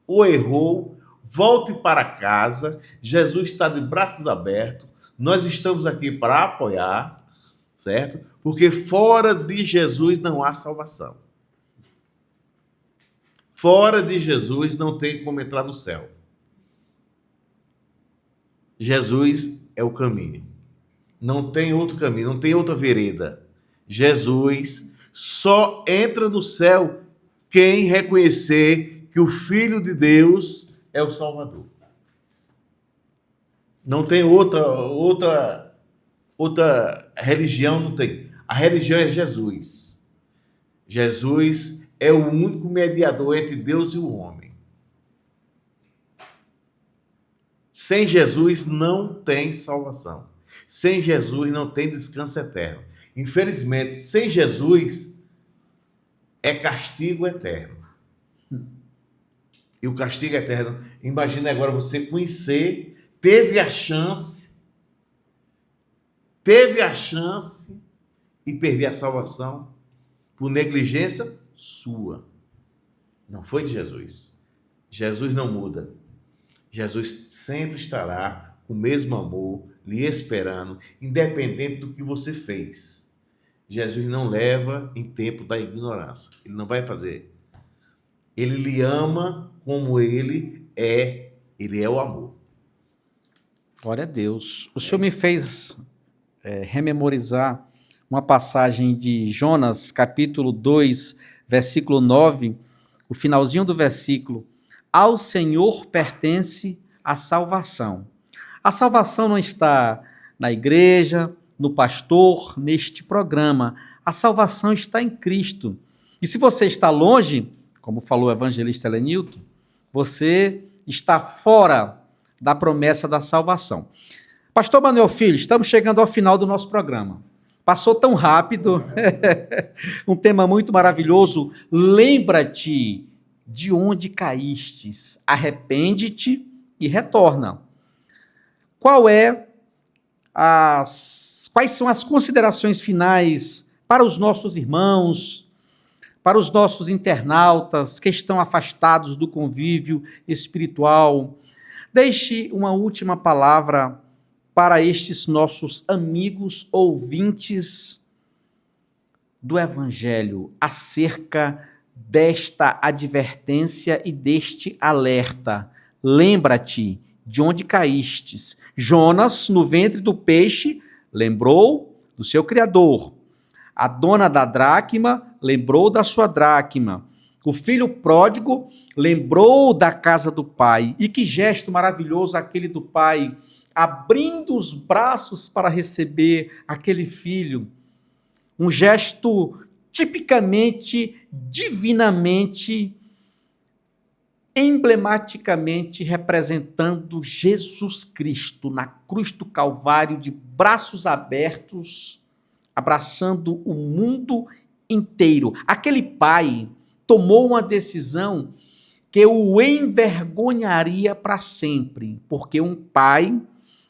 ou errou, volte para casa. Jesus está de braços abertos. Nós estamos aqui para apoiar, certo? Porque fora de Jesus não há salvação. Fora de Jesus não tem como entrar no céu. Jesus é o caminho. Não tem outro caminho, não tem outra vereda. Jesus só entra no céu quem reconhecer que o Filho de Deus é o Salvador. Não tem outra religião, não tem. A religião é Jesus. Jesus é o único mediador entre Deus e o homem. Sem Jesus não tem salvação. Sem Jesus não tem descanso eterno. Infelizmente, sem Jesus é castigo eterno. E o castigo eterno, imagina agora você conhecer, teve a chance e perder a salvação por negligência sua. Não foi de Jesus. Jesus não muda. Jesus sempre estará com o mesmo amor, lhe esperando, independente do que você fez. Jesus não leva em tempo da ignorância. Ele não vai fazer. Ele lhe ama como ele é o amor. Glória a Deus. O Senhor me fez rememorizar uma passagem de Jonas, capítulo 2, versículo 9, o finalzinho do versículo: ao Senhor pertence a salvação. A salvação não está na igreja, no pastor, neste programa. A salvação está em Cristo. E se você está longe, como falou o evangelista Helenilton, você está fora da promessa da salvação. Pastor Manuel Filho, estamos chegando ao final do nosso programa. Passou tão rápido, um tema muito maravilhoso. Lembra-te de onde caístes, arrepende-te e retorna. Quais são as considerações finais para os nossos irmãos, para os nossos internautas que estão afastados do convívio espiritual? Deixe uma última palavra para estes nossos amigos ouvintes do Evangelho acerca desta advertência e deste alerta. Lembra-te de onde caístes. Jonas, no ventre do peixe, lembrou do seu Criador. A dona da dracma lembrou da sua dracma. O filho pródigo lembrou da casa do pai. E que gesto maravilhoso aquele do pai, abrindo os braços para receber aquele filho. Um gesto tipicamente, divinamente, emblematicamente representando Jesus Cristo na cruz do Calvário, de braços abertos, abraçando o mundo inteiro. Aquele pai tomou uma decisão que o envergonharia para sempre, porque um pai,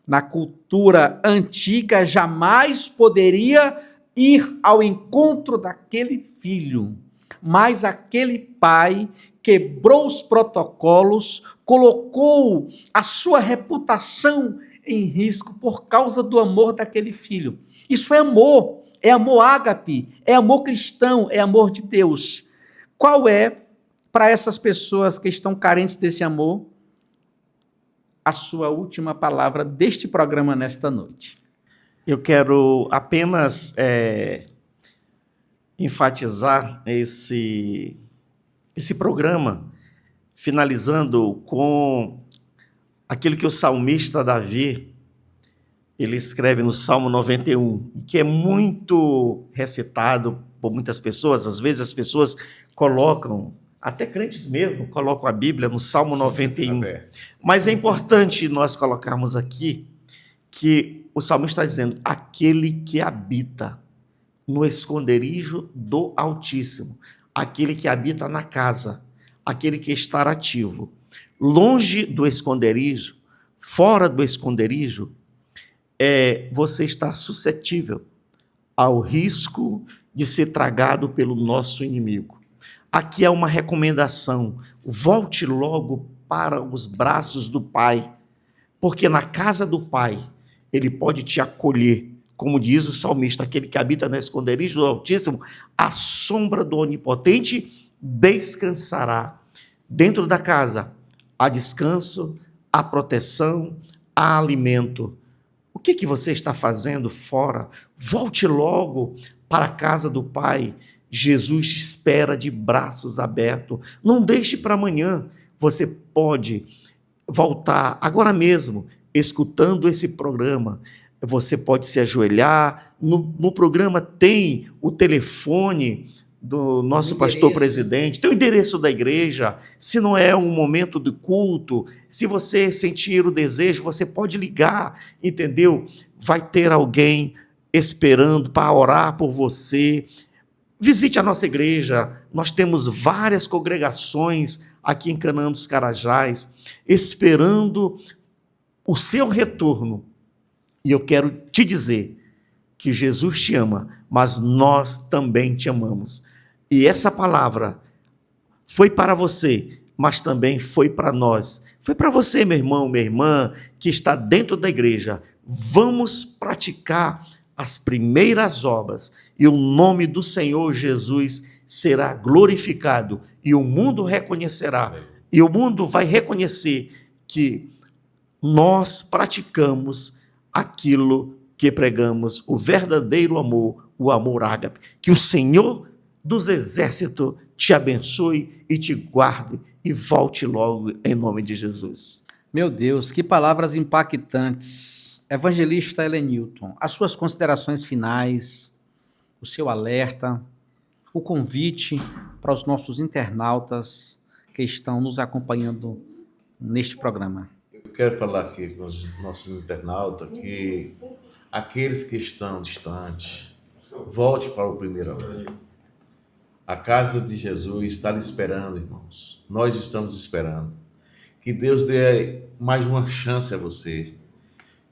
na cultura antiga, jamais poderia ir ao encontro daquele filho. Mas aquele pai quebrou os protocolos, colocou a sua reputação em risco por causa do amor daquele filho. Isso é amor ágape, é amor cristão, é amor de Deus. Qual é, para essas pessoas que estão carentes desse amor, a sua última palavra deste programa nesta noite? Eu quero apenas enfatizar esse programa, finalizando com aquilo que o salmista Davi, ele escreve no Salmo 91, que é muito recitado por muitas pessoas. Às vezes as pessoas colocam, até crentes mesmo, colocam a Bíblia no Salmo 91. Mas é importante nós colocarmos aqui que o salmista está dizendo: aquele que habita no esconderijo do Altíssimo, aquele que habita na casa, aquele que está ativo, longe do esconderijo, fora do esconderijo, você está suscetível ao risco de ser tragado pelo nosso inimigo. Aqui é uma recomendação: volte logo para os braços do Pai, porque na casa do Pai ele pode te acolher. Como diz o salmista, aquele que habita no esconderijo do Altíssimo, à sombra do Onipotente descansará. Dentro da casa há descanso, há proteção, há alimento. O que você está fazendo fora? Volte logo para a casa do Pai. Jesus te espera de braços abertos. Não deixe para amanhã. Você pode voltar agora mesmo, escutando esse programa. Você pode se ajoelhar. No programa tem o telefone do nosso pastor presidente, tem o endereço da igreja. Se não é um momento de culto, se você sentir o desejo, você pode ligar, entendeu? Vai ter alguém esperando para orar por você. Visite a nossa igreja. Nós temos várias congregações aqui em Canaã dos Carajás, esperando o seu retorno. E eu quero te dizer que Jesus te ama, mas nós também te amamos. E essa palavra foi para você, mas também foi para nós. Foi para você, meu irmão, minha irmã, que está dentro da igreja. Vamos praticar as primeiras obras e o nome do Senhor Jesus será glorificado e o mundo reconhecerá. E o mundo vai reconhecer que nós praticamos aquilo que pregamos, o verdadeiro amor, o amor ágape. Que o Senhor dos Exércitos te abençoe e te guarde e volte logo em nome de Jesus. Meu Deus, que palavras impactantes. Evangelista Helenilton, as suas considerações finais, o seu alerta, o convite para os nossos internautas que estão nos acompanhando neste programa. Eu quero falar aqui com os nossos internautas que aqueles que estão distantes, volte para o primeiro amor. A casa de Jesus está lhe esperando, irmãos. Nós estamos esperando. Que Deus dê mais uma chance a você.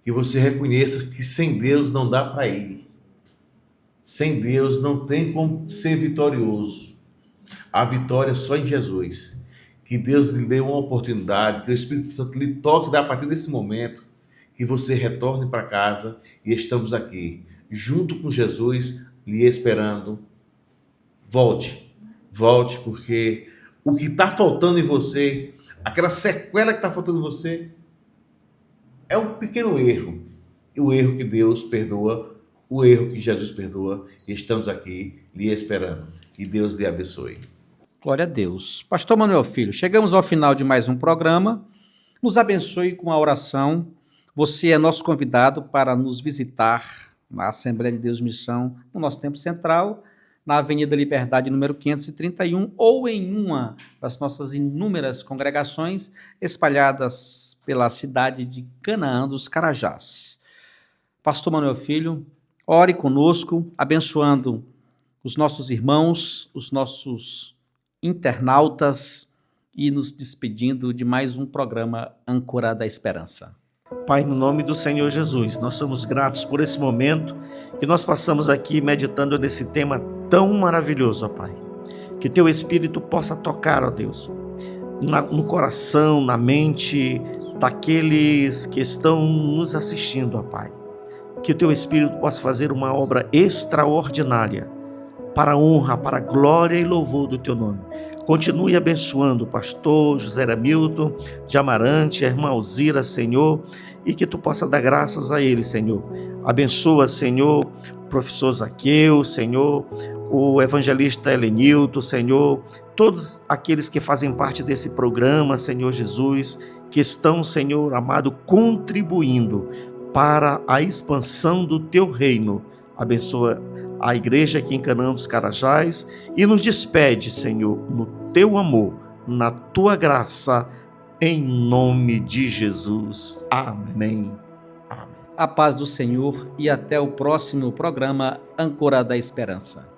Que você reconheça que sem Deus não dá para ir. Sem Deus não tem como ser vitorioso. A vitória é só em Jesus. Que Deus lhe dê uma oportunidade, que o Espírito Santo lhe toque a partir desse momento, que você retorne para casa e estamos aqui, junto com Jesus, lhe esperando. Volte, porque o que está faltando em você, aquela sequela que está faltando em você, é um pequeno erro. O erro que Deus perdoa, o erro que Jesus perdoa, e estamos aqui lhe esperando. Que Deus lhe abençoe. Glória a Deus. Pastor Manuel Filho, chegamos ao final de mais um programa. Nos abençoe com a oração. Você é nosso convidado para nos visitar na Assembleia de Deus Missão, no nosso Templo Central, na Avenida Liberdade, número 531, ou em uma das nossas inúmeras congregações espalhadas pela cidade de Canaã dos Carajás. Pastor Manuel Filho, ore conosco, abençoando os nossos irmãos, os nossos internautas e nos despedindo de mais um programa Âncora da Esperança. Pai, no nome do Senhor Jesus, nós somos gratos por esse momento que nós passamos aqui meditando nesse tema tão maravilhoso, ó Pai. Que Teu Espírito possa tocar, ó Deus, no coração, na mente daqueles que estão nos assistindo, ó Pai. Que o Teu Espírito possa fazer uma obra extraordinária para a honra, para a glória e louvor do Teu nome. Continue abençoando o pastor José Hamilton de Amarante, a irmã Alzira, Senhor, e que Tu possa dar graças a ele, Senhor. Abençoa, Senhor, o professor Zaqueu, Senhor, o evangelista Helenilton, Senhor, todos aqueles que fazem parte desse programa, Senhor Jesus, que estão, Senhor amado, contribuindo para a expansão do Teu reino. Abençoa a igreja aqui em Canaã dos Carajás e nos despede, Senhor, no Teu amor, na Tua graça, em nome de Jesus. Amém. Amém. A paz do Senhor e até o próximo programa Âncora da Esperança.